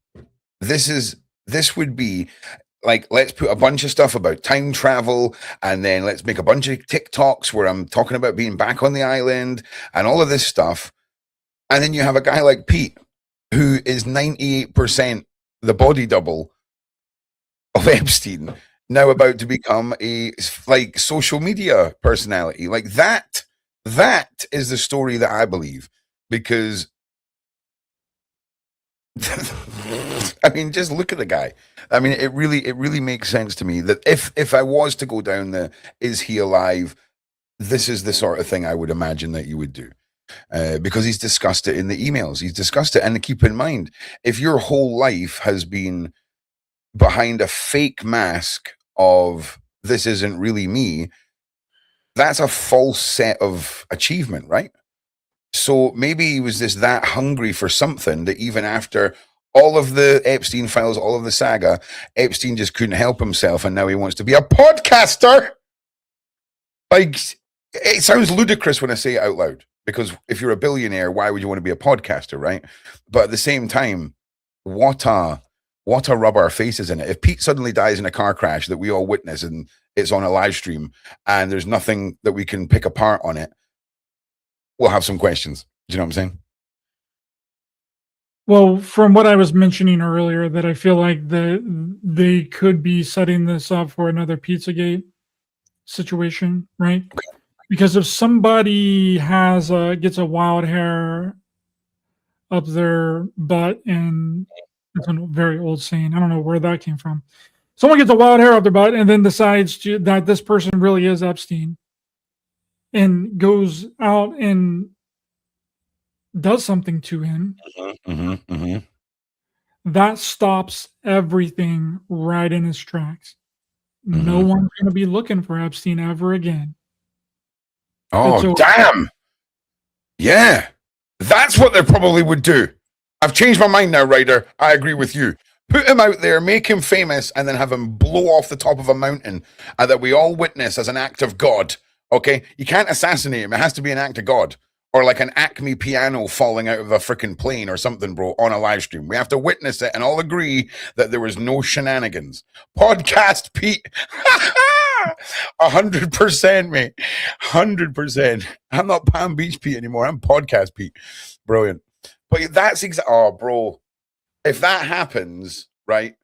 This would be like, let's put a bunch of stuff about time travel, and then let's make a bunch of TikToks where I'm talking about being back on the island and all of this stuff. And then you have a guy like Pete, who is 98% the body double of Epstein, now about to become a like social media personality. Like that is the story that I believe, because I mean, just look at the guy. I mean, it really makes sense to me that if I was to go down the is he alive, this is the sort of thing I would imagine that you would do. Because he's discussed it in the emails. He's discussed it. And keep in mind, if your whole life has been behind a fake mask of this isn't really me, that's a false set of achievement, right? So maybe he was just that hungry for something that even after all of the Epstein files, all of the saga, Epstein just couldn't help himself, and now he wants to be a podcaster. Like, it sounds ludicrous when I say it out loud, because if you're a billionaire, why would you want to be a podcaster, right? But at the same time, what a rub our faces in it. If Pete suddenly dies in a car crash that we all witness and it's on a live stream and there's nothing that we can pick apart on it, we'll have some questions. Do you know what I'm saying? Well, from what I was mentioning earlier, that I feel like they could be setting this up for another Pizzagate situation, right? Because if somebody gets a wild hair up their butt, and it's a very old saying, I don't know where that came from. Someone gets a wild hair up their butt and then decides that this person really is Epstein and goes out and does something to him, that stops everything right in its tracks. No one's going to be looking for Epstein ever again. Oh, damn. Yeah. That's what they probably would do. I've changed my mind now, Ryder. I agree with you. Put him out there, make him famous, and then have him blow off the top of a mountain that we all witness as an act of God. Okay? You can't assassinate him. It has to be an act of God. Or like an Acme piano falling out of a freaking plane or something, bro, on a live stream. We have to witness it and all agree that there was no shenanigans. Podcast Pete. 100%, mate. 100%. I'm not Palm Beach Pete anymore. I'm Podcast Pete. Brilliant. But that's oh, bro. If that happens, right,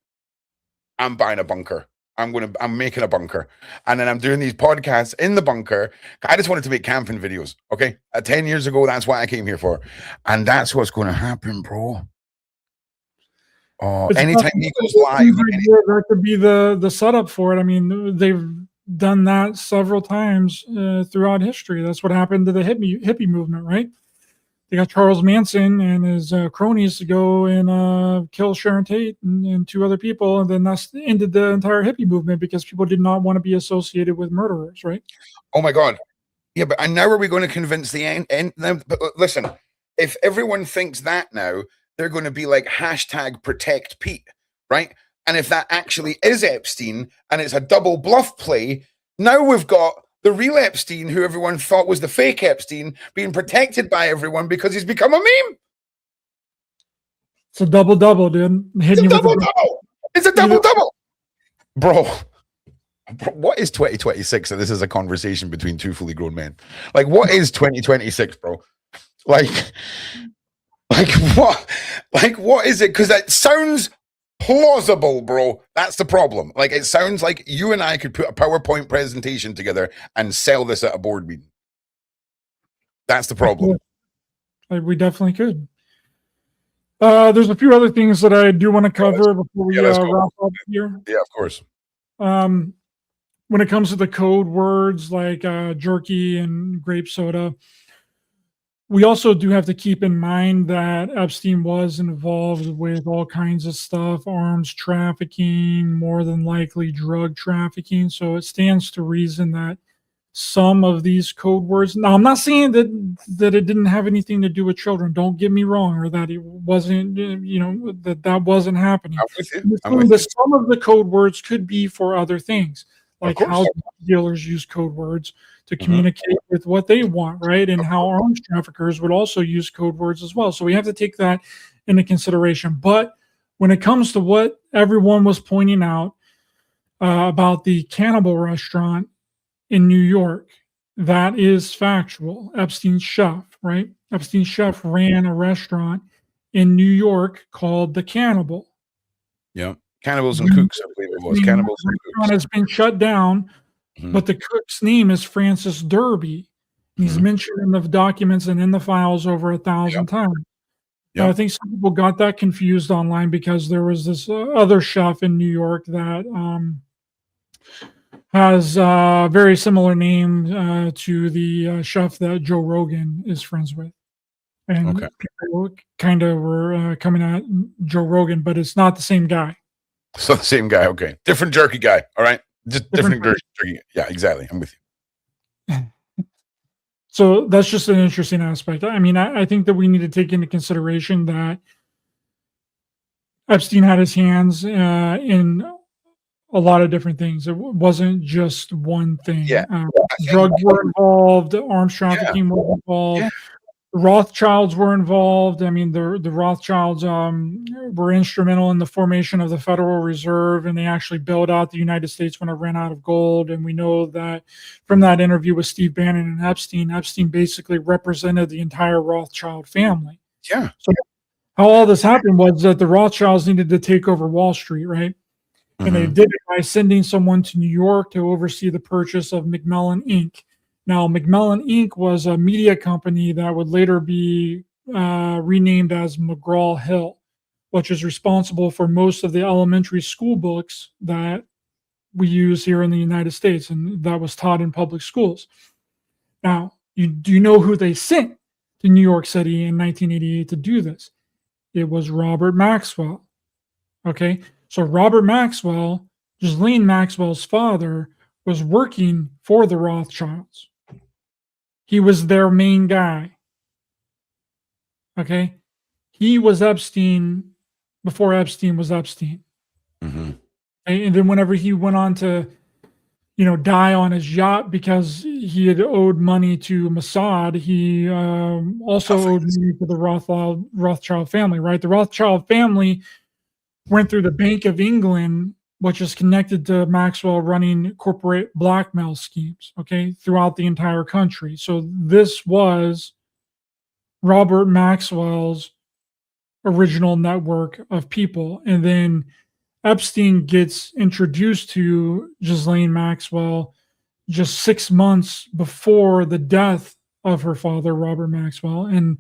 I'm buying a bunker. I'm making a bunker, and then I'm doing these podcasts in the bunker. I just wanted to make camping videos. Okay, 10 years ago, that's what I came here for, and that's what's going to happen, bro. Oh, anytime he goes live, that could be the setup for it. I mean, they've done that several times throughout history. That's what happened to the hippie movement, right? They got Charles Manson and his cronies to go and kill Sharon Tate and 2 other people, and then that's ended the entire hippie movement because people did not want to be associated with murderers, right? Oh my God. Yeah, but and now are we going to convince the end? But listen, if everyone thinks that now, they're going to be like #protect Pete, right? And if that actually is Epstein and it's a double bluff play, now we've got the real Epstein, who everyone thought was the fake Epstein, being protected by everyone because he's become a meme. It's a double-double, dude. It's a double-double. It's a double-double. Bro, what is 2026? And this is a conversation between 2 fully grown men. Like, what is 2026, bro? Like what? Like, what is it? Because that sounds plausible, bro. That's the problem. Like, it sounds like you and I could put a PowerPoint presentation together and sell this at a board meeting. That's the problem. We definitely could. There's a few other things that I do want to cover before we wrap up here. Yeah, of course. When it comes to the code words like jerky and grape soda, we also do have to keep in mind that Epstein was involved with all kinds of stuff, arms trafficking, more than likely drug trafficking. So it stands to reason that some of these code words. Now, I'm not saying that it didn't have anything to do with children. Don't get me wrong, or that it wasn't, that wasn't happening. I'm with you. Some of the code words could be for other things, like how dealers use code words to communicate with what they want, right? And how arms traffickers would also use code words as well. So we have to take that into consideration. But when it comes to what everyone was pointing out about the cannibal restaurant in New York, that is factual. Epstein's chef, right? Epstein's chef ran a restaurant in New York called The Cannibal. Yeah. Cannibals and Cooks, I believe it was. Cannibals and Cooks. Has been shut down. But the cook's name is Francis Derby. He's mentioned in the documents and in the files over 1,000 times. I think some people got that confused online because there was this other chef in New York that has a very similar name to the chef that Joe Rogan is friends with. And people kind of were coming at Joe Rogan, but it's not the same guy. So the same guy, okay. Different jerky guy, all right? Just different jerky. Yeah, exactly. I'm with you. So that's just an interesting aspect. I mean, I think that we need to take into consideration that Epstein had his hands in a lot of different things. It wasn't just one thing. Drugs were involved, arms trafficking was involved. Yeah. The Rothschilds were involved. I mean, the Rothschilds were instrumental in the formation of the Federal Reserve, and they actually bailed out the United States when it ran out of gold. And we know that from that interview with Steve Bannon and Epstein basically represented the entire Rothschild family. Yeah. So how all this happened was that the Rothschilds needed to take over Wall Street, right? And they did it by sending someone to New York to oversee the purchase of Macmillan Inc. Now, Macmillan Inc. was a media company that would later be renamed as McGraw-Hill, which is responsible for most of the elementary school books that we use here in the United States, and that was taught in public schools. Now, do you know who they sent to New York City in 1988 to do this? It was Robert Maxwell. Okay, so Robert Maxwell, Ghislaine Maxwell's father, was working for the Rothschilds. He was their main guy. Okay? He was Epstein before Epstein was Epstein. And then whenever he went on to, die on his yacht because he had owed money to Mossad, he also owed money to the Rothschild family, right? The Rothschild family went through the Bank of England, which is connected to Maxwell running corporate blackmail schemes, okay, throughout the entire country. So this was Robert Maxwell's original network of people. And then Epstein gets introduced to Ghislaine Maxwell just 6 months before the death of her father, Robert Maxwell. And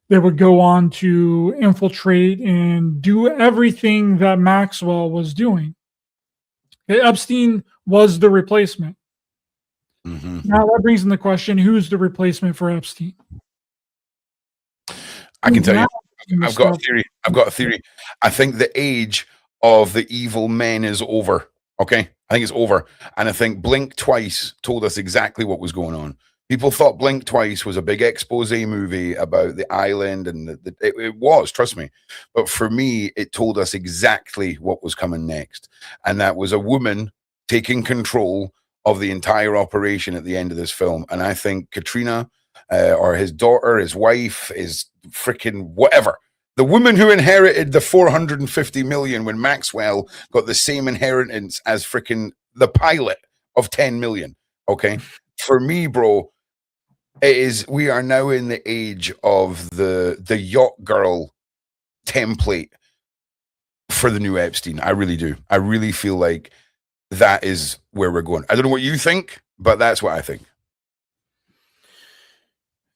they would go on to infiltrate and do everything that Maxwell was doing. Epstein was the replacement. Mm-hmm. Now that brings in the question, who's the replacement for Epstein? I can tell you, I've got a theory. I think the age of the evil men is over. Okay. I think it's over. And I think Blink Twice told us exactly what was going on. People thought Blink Twice was a big expose movie about the island, and it was, trust me. But for me, it told us exactly what was coming next. And that was a woman taking control of the entire operation at the end of this film. And I think Katrina, or his daughter, his wife, his freaking whatever, the woman who inherited the 450 million when Maxwell got the same inheritance as freaking the pilot of 10 million. Okay. For me, bro, we are now in the age of the yacht girl template for the new Epstein. I really do. I really feel like that is where we're going. I don't know what you think, but that's what I think.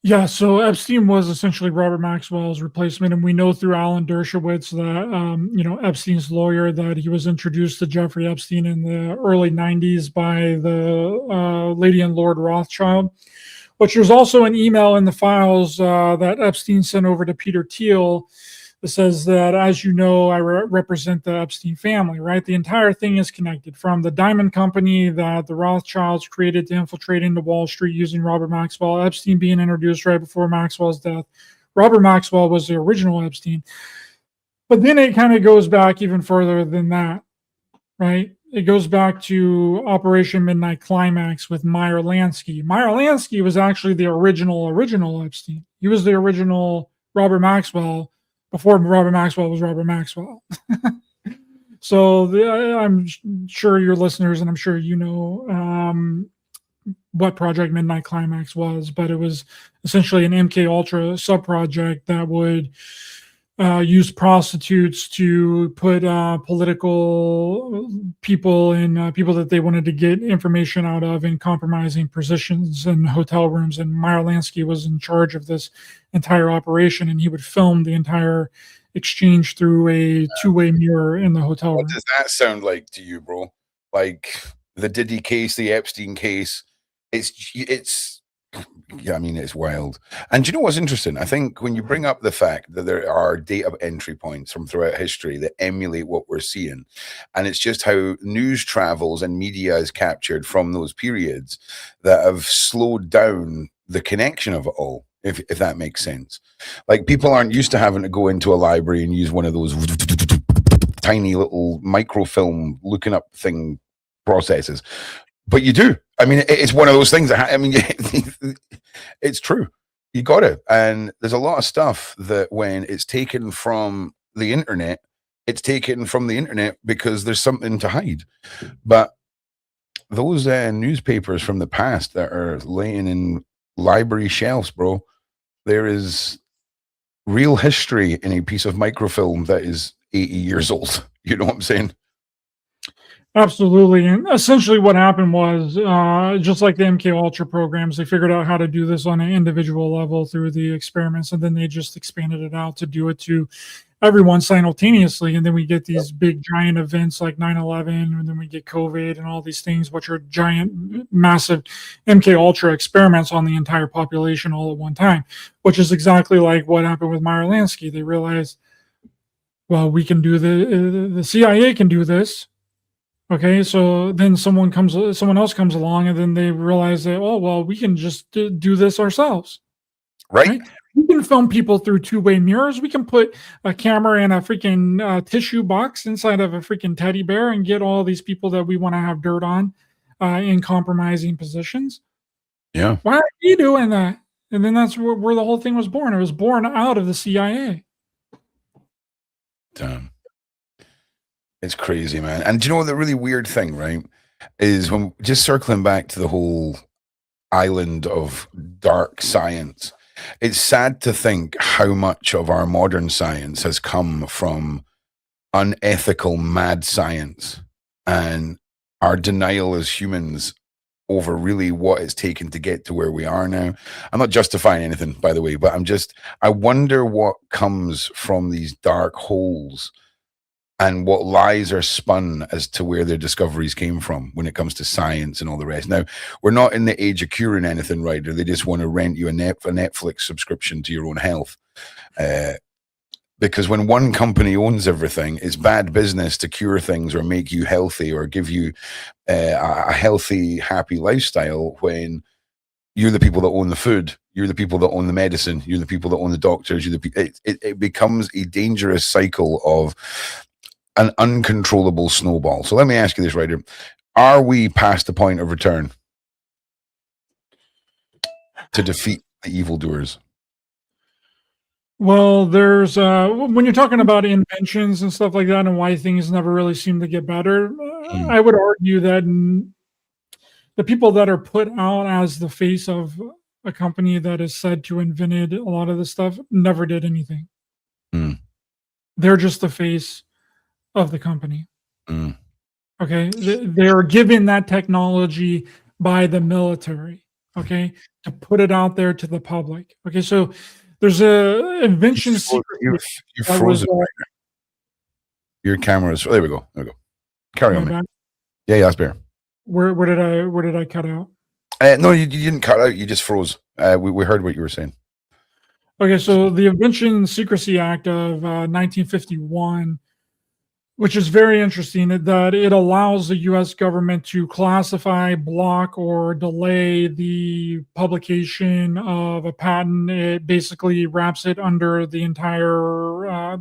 Yeah, so Epstein was essentially Robert Maxwell's replacement, and we know through Alan Dershowitz that Epstein's lawyer, that he was introduced to Jeffrey Epstein in the early 90s by the Lady and Lord Rothschild. But there's also an email in the files that Epstein sent over to Peter Thiel that says that, as you know, I represent the Epstein family, right? The entire thing is connected, from the diamond company that the Rothschilds created to infiltrate into Wall Street using Robert Maxwell, Epstein being introduced right before Maxwell's death. Robert Maxwell was the original Epstein. But then it kind of goes back even further than that, right? It goes back to Operation Midnight Climax with Meyer Lansky. Meyer Lansky was actually the original Epstein. He was the original Robert Maxwell before Robert Maxwell was Robert Maxwell. So I'm sure your listeners, and I'm sure you know what Project Midnight Climax was, but it was essentially an MK Ultra sub-project that would use prostitutes to put political people and people that they wanted to get information out of in compromising positions in hotel rooms. And Meyer Lansky was in charge of this entire operation, and he would film the entire exchange through a two-way mirror in the hotel room. What does that sound like to you, bro? Like the Diddy case, the Epstein case? It's yeah, I mean, it's wild. And do you know what's interesting? I think when you bring up the fact that there are data entry points from throughout history that emulate what we're seeing, and it's just how news travels and media is captured from those periods that have slowed down the connection of it all, if that makes sense. Like, people aren't used to having to go into a library and use one of those tiny little microfilm looking up thing processes. But you do. I mean, it's one of those things that, I mean, it's true. You got it. And there's a lot of stuff that when it's taken from the internet, it's taken from the internet because there's something to hide. But those newspapers from the past that are laying in library shelves, bro, there is real history in a piece of microfilm that is 80 years old. You know what I'm saying? Absolutely. And essentially what happened was, just like the MK Ultra programs, they figured out how to do this on an individual level through the experiments, and then they just expanded it out to do it to everyone simultaneously. And then we get these big giant events like 9/11, and then we get COVID and all these things, which are giant, massive MK Ultra experiments on the entire population all at one time, which is exactly like what happened with Meyer Lansky. They realized, well, we can do the CIA can do this. Okay, so then someone else comes along, and then they realize that, oh, well, we can just do this ourselves. Right? We can film people through two-way mirrors. We can put a camera in a freaking tissue box inside of a freaking teddy bear and get all these people that we want to have dirt on in compromising positions. Yeah. Why are you doing that? And then that's where the whole thing was born. It was born out of the CIA. Damn. It's crazy, man. And do you know what the really weird thing, right, is when just circling back to the whole island of dark science, it's sad to think how much of our modern science has come from unethical, mad science and our denial as humans over really what it's taken to get to where we are now. I'm not justifying anything, by the way, but I wonder what comes from these dark holes and what lies are spun as to where their discoveries came from when it comes to science and all the rest. Now, we're not in the age of curing anything, Ryder. They just want to rent you a Netflix subscription to your own health. Because when one company owns everything, it's bad business to cure things or make you healthy or give you a healthy, happy lifestyle when you're the people that own the food, you're the people that own the medicine, you're the people that own the doctors. It becomes a dangerous cycle of an uncontrollable snowball. So let me ask you this, Ryder. Are we past the point of return to defeat the evildoers? Well, there's when you're talking about inventions and stuff like that and why things never really seem to get better, I would argue that the people that are put out as the face of a company that is said to invented a lot of this stuff never did anything. They're just the face of the company. Okay, they're given that technology by the military, okay, to put it out there to the public. Okay, so there's a invention secret. You're frozen right now. Your camera's there we go. Carry on. Yeah, that's better. Where did I cut out? No, you didn't cut out. You just froze. We heard what you were saying. Okay, so the Invention Secrecy Act of 1951, which is very interesting, that it allows the U.S. government to classify, block, or delay the publication of a patent. It basically wraps it under the entire,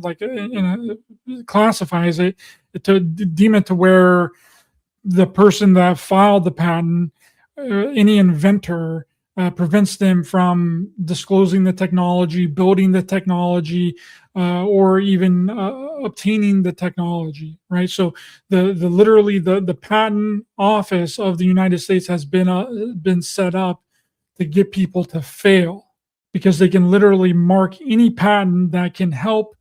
classifies it to deem it to where the person that filed the patent, any inventor, prevents them from disclosing the technology, building the technology, or even obtaining the technology, right? So the patent office of the United States has been set up to get people to fail, because they can literally mark any patent that can help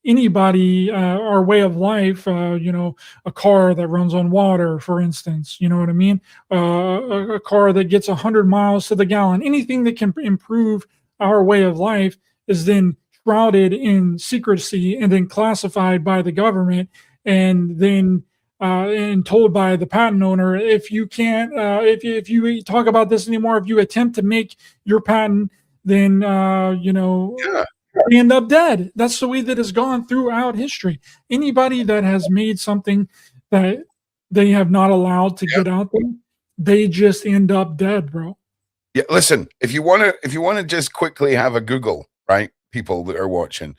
anybody, our way of life, a car that runs on water, for instance, you know what I mean? A car that gets 100 miles to the gallon, anything that can improve our way of life is then shrouded in secrecy and then classified by the government, and then and told by the patent owner, if you can't, if you talk about this anymore, if you attempt to make your patent, then they end up dead. That's the way that has gone throughout history. Anybody that has made something that they have not allowed to get out there, they just end up dead, bro. Yeah, listen, if you want to just quickly have a Google, right? People that are watching,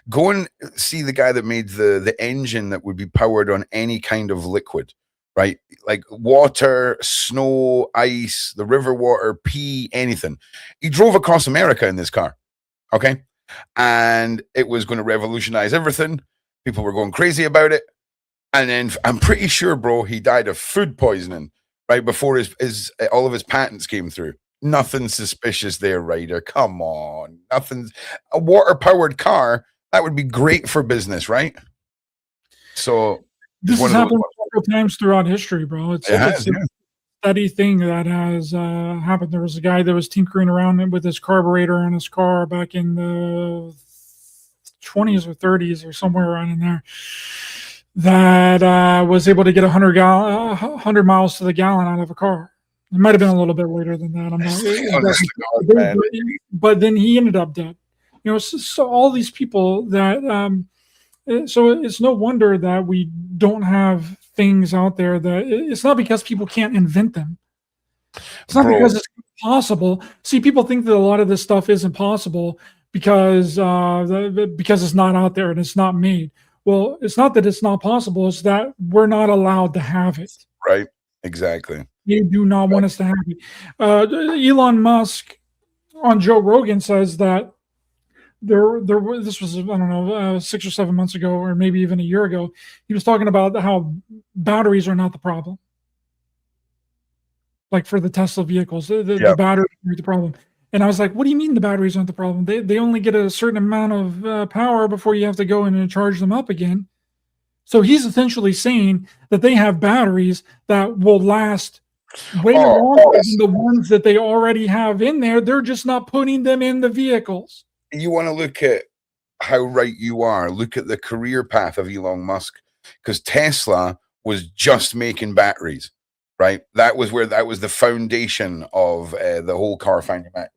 go and see the guy that made the engine that would be powered on any kind of liquid, right? Like water, snow, ice, the river water, pee, anything. He drove across America in this car. Okay. And it was going to revolutionize everything. People were going crazy about it. And then I'm pretty sure, bro, he died of food poisoning right before his all of his patents came through. Nothing suspicious there, Ryder. Come on. Nothing's a water-powered car. That would be great for business, right? So this has happened several times throughout history, bro. It's a steady thing that has happened. There was a guy that was tinkering around with his carburetor on his car back in the 20s or 30s or somewhere around in there, that was able to get 100 miles to the gallon out of a car. It might have been a little bit later than that. I'm not. But then he ended up dead. So all these people that. So it's no wonder that we don't have things out there. That it's not because people can't invent them. It's not because it's impossible. See, people think that a lot of this stuff isn't possible because it's not out there and it's not made. Well, it's not that it's not possible. It's that we're not allowed to have it. Right. Exactly. They do not want us to have it. Elon Musk on Joe Rogan says that this was, I don't know, 6 or 7 months ago, or maybe even a year ago. He was talking about how batteries are not the problem. Like for the Tesla vehicles, the batteries are the problem. And I was like, what do you mean the batteries aren't the problem? They only get a certain amount of power before you have to go in and charge them up again. So he's essentially saying that they have batteries that will last way longer than the ones that they already have in there. They're just not putting them in the vehicles. You want to look at how right you are. Look at the career path of Elon Musk, because Tesla was just making batteries, right? That was the foundation of the whole car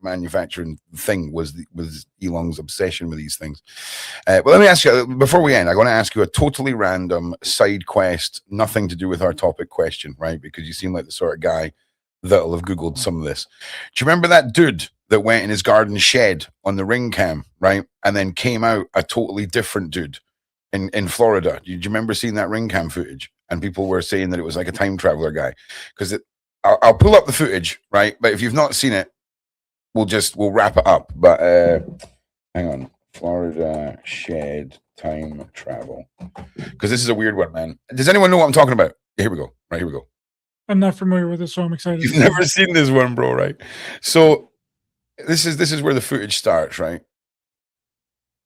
manufacturing thing, was Elon's obsession with these things. But let me ask you, before we end, I'm going to ask you a totally random side quest, nothing to do with our topic question, right? Because you seem like the sort of guy that'll have Googled some of this. Do you remember that dude that went in his garden shed on the ring cam, right? And then came out a totally different dude in Florida? Do you remember seeing that ring cam footage? And people were saying that it was like a time traveler guy. Because I'll pull up the footage, right? But if you've not seen it, we'll wrap it up. But hang on. Florida shed time travel. Because this is a weird one, man. Does anyone know what I'm talking about? Here we go. Right, here we go. I'm not familiar with this, so I'm excited. You've never seen this one, bro, right? So this is where the footage starts, right?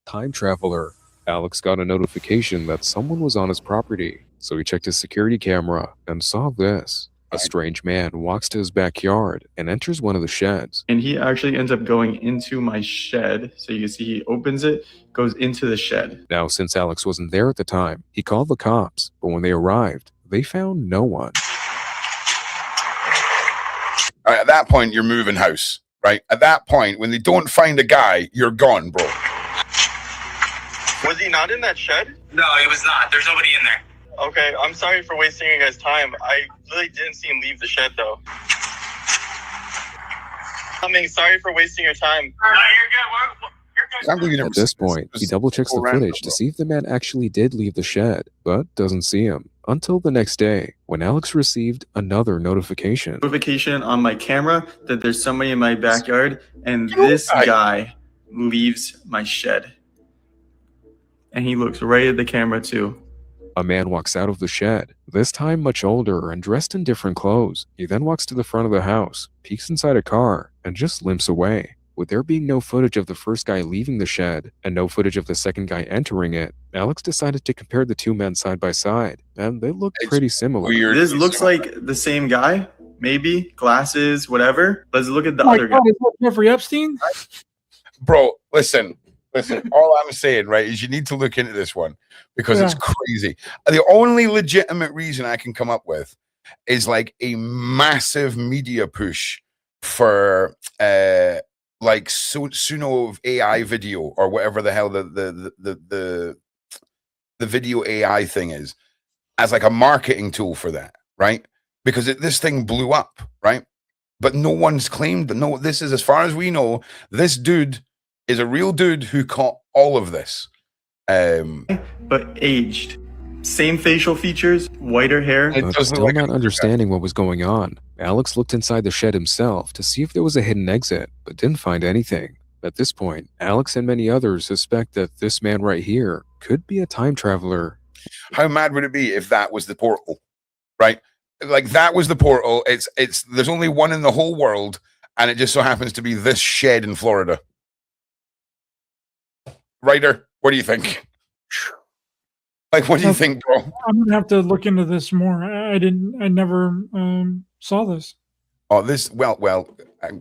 Time traveler. Alex got a notification that someone was on his property, so he checked his security camera and saw this. A strange man walks to his backyard and enters one of the sheds. And he actually ends up going into my shed. So you can see he opens it, goes into the shed. Now, since Alex wasn't there at the time, he called the cops, but when they arrived, they found no one. All right, at that point, you're moving house, right? At that point, when they don't find a guy, you're gone, bro. Was he not in that shed? No, he was not. There's nobody in there. Okay, I'm sorry for wasting your guys' time. I really didn't see him leave the shed, though. I mean, sorry for wasting your time. No, you're good. At this point, he double-checks the footage to see if the man actually did leave the shed, but doesn't see him. Until the next day, when Alex received another notification. Notification on my camera that there's somebody in my backyard, and this guy leaves my shed. And he looks right at the camera, too. A man walks out of the shed, this time much older and dressed in different clothes. He then walks to the front of the house, peeks inside a car, and just limps away. With there being no footage of the first guy leaving the shed and no footage of the second guy entering it, Alex decided to compare the two men side by side, and they look pretty similar. Weird. This looks like the same guy, maybe, glasses, whatever. Let's look at the other guy. Is that Jeffrey Epstein? Bro, listen. All I'm saying, right, is you need to look into this one, because it's crazy. The only legitimate reason I can come up with is like a massive media push for like Suno AI video, or whatever the hell the video AI thing is, as like a marketing tool for that, right? Because this thing blew up, right? But no one's claimed that. No, this is, as far as we know, this dude is a real dude who caught all of this. But aged. Same facial features, whiter hair. But still not understanding what was going on, Alex looked inside the shed himself to see if there was a hidden exit, but didn't find anything. At this point, Alex and many others suspect that this man right here could be a time traveler. How mad would it be if that was the portal, right? Like, that was the portal. It's there's only one in the whole world, and it just so happens to be this shed in Florida. Ryder, what do you think? Like, what do you think, bro? I'm gonna have to look into this more. I never saw this. Oh, well,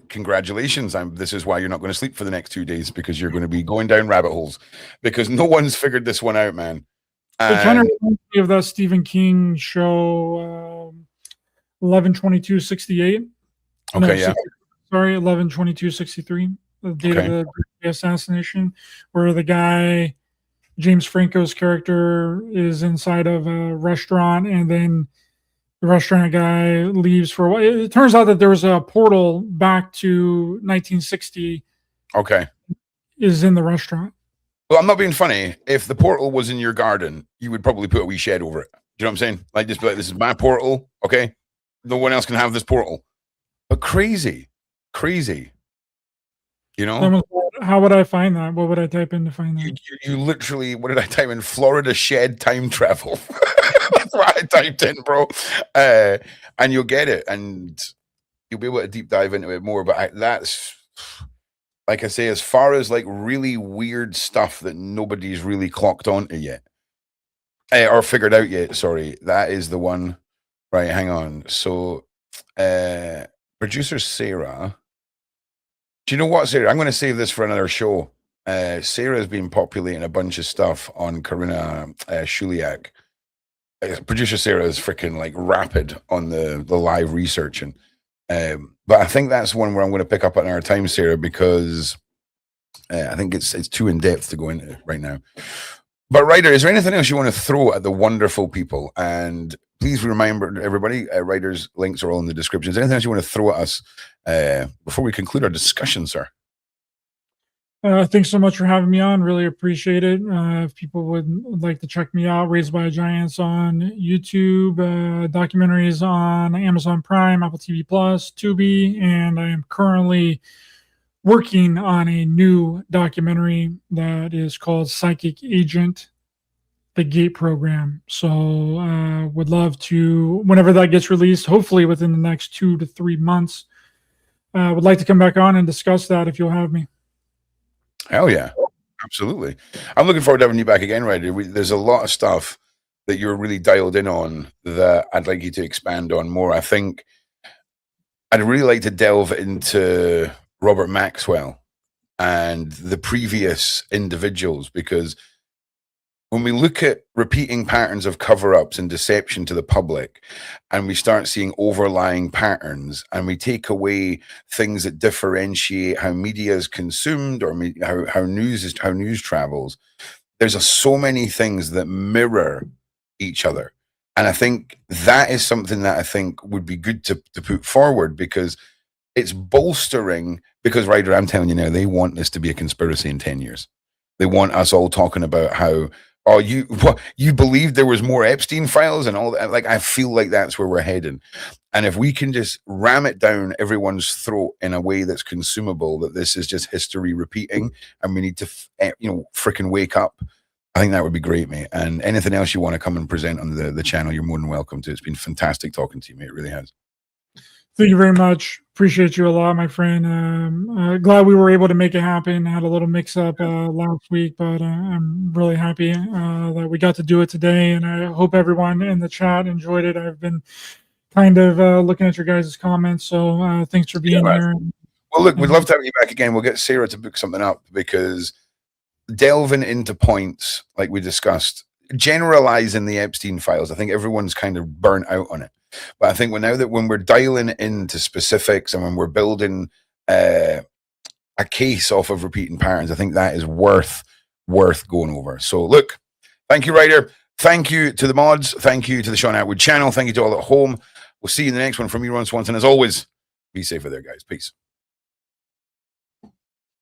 congratulations. This is why you're not going to sleep for the next 2 days, because you're going to be going down rabbit holes, because no one's figured this one out, man. It kind of reminds me of that Stephen King show, 11/22/68. Okay, yeah. Sorry, 11/22/63. The date of the assassination, where the guy, James Franco's character, is inside of a restaurant, and then the restaurant guy leaves for a while. It turns out that there was a portal back to 1960. Okay. Is in the restaurant. Well, I'm not being funny. If the portal was in your garden, you would probably put a wee shed over it. Do you know what I'm saying? Like, just be like, this is my portal, okay? No one else can have this portal. But crazy. You know? How would I find that? What would I type in to find that? You literally, what did I type in? Florida shed time travel. That's what I typed in, bro. And you'll get it, and you'll be able to deep dive into it more. But that's, like I say, as far as like really weird stuff that nobody's really clocked onto yet, or figured out yet. Sorry, that is the one. Right, hang on. So, producer Sarah. Do you know what, Sarah? I'm going to save this for another show. Sarah's been populating a bunch of stuff on Karina Shuliak. Producer Sarah is freaking like rapid on the live research, and but I think that's one where I'm going to pick up at our time, Sarah, because I think it's too in depth to go into right now. But Ryder, is there anything else you want to throw at the wonderful people? And please remember, everybody, Ryder's links are all in the description. Is there anything else you want to throw at us before we conclude our discussion, sir? Thanks so much for having me on. Really appreciate it. If people would like to check me out, Raised by Giants on YouTube, documentaries on Amazon Prime, Apple TV Plus, Tubi, and I am currently working on a new documentary that is called Psychic Agent, the Gate Program. So would love to, whenever that gets released, hopefully within the next 2 to 3 months, would like to come back on and discuss that if you'll have me. Hell yeah, absolutely. I'm looking forward to having you back again, Ryder. There's a lot of stuff that you're really dialed in on that I'd like you to expand on more. I think I'd really like to delve into Robert Maxwell and the previous individuals, because when we look at repeating patterns of cover-ups and deception to the public, and we start seeing overlying patterns, and we take away things that differentiate how media is consumed or how news travels, there's so many things that mirror each other. And I think that is something that I think would be good to put forward, because it's bolstering, because Ryder, I'm telling you now, they want this to be a conspiracy in 10 years. They want us all talking about how, oh, you believed there was more Epstein files and all that. Like, I feel like that's where we're heading. And if we can just ram it down everyone's throat in a way that's consumable, that this is just history repeating and we need to, freaking wake up, I think that would be great, mate. And anything else you want to come and present on the channel, you're more than welcome to. It's been fantastic talking to you, mate. It really has. Thank you very much. Appreciate you a lot, my friend. Glad we were able to make it happen. Had a little mix-up last week, but I'm really happy that we got to do it today, and I hope everyone in the chat enjoyed it. I've been kind of looking at your guys' comments, so thanks for being here. Well, look, we'd love to have you back again. We'll get Sarah to book something up, because delving into points like we discussed, generalizing the Epstein files, I think everyone's kind of burnt out on it. But I think when we're dialing into specifics and when we're building a case off of repeating patterns, I think that is worth going over. So look, thank you, Ryder. Thank you to the mods. Thank you to the Shaun Attwood channel. Thank you to all at home. We'll see you in the next one. From me, Ron Swanson. As always, be safe out there, guys. Peace.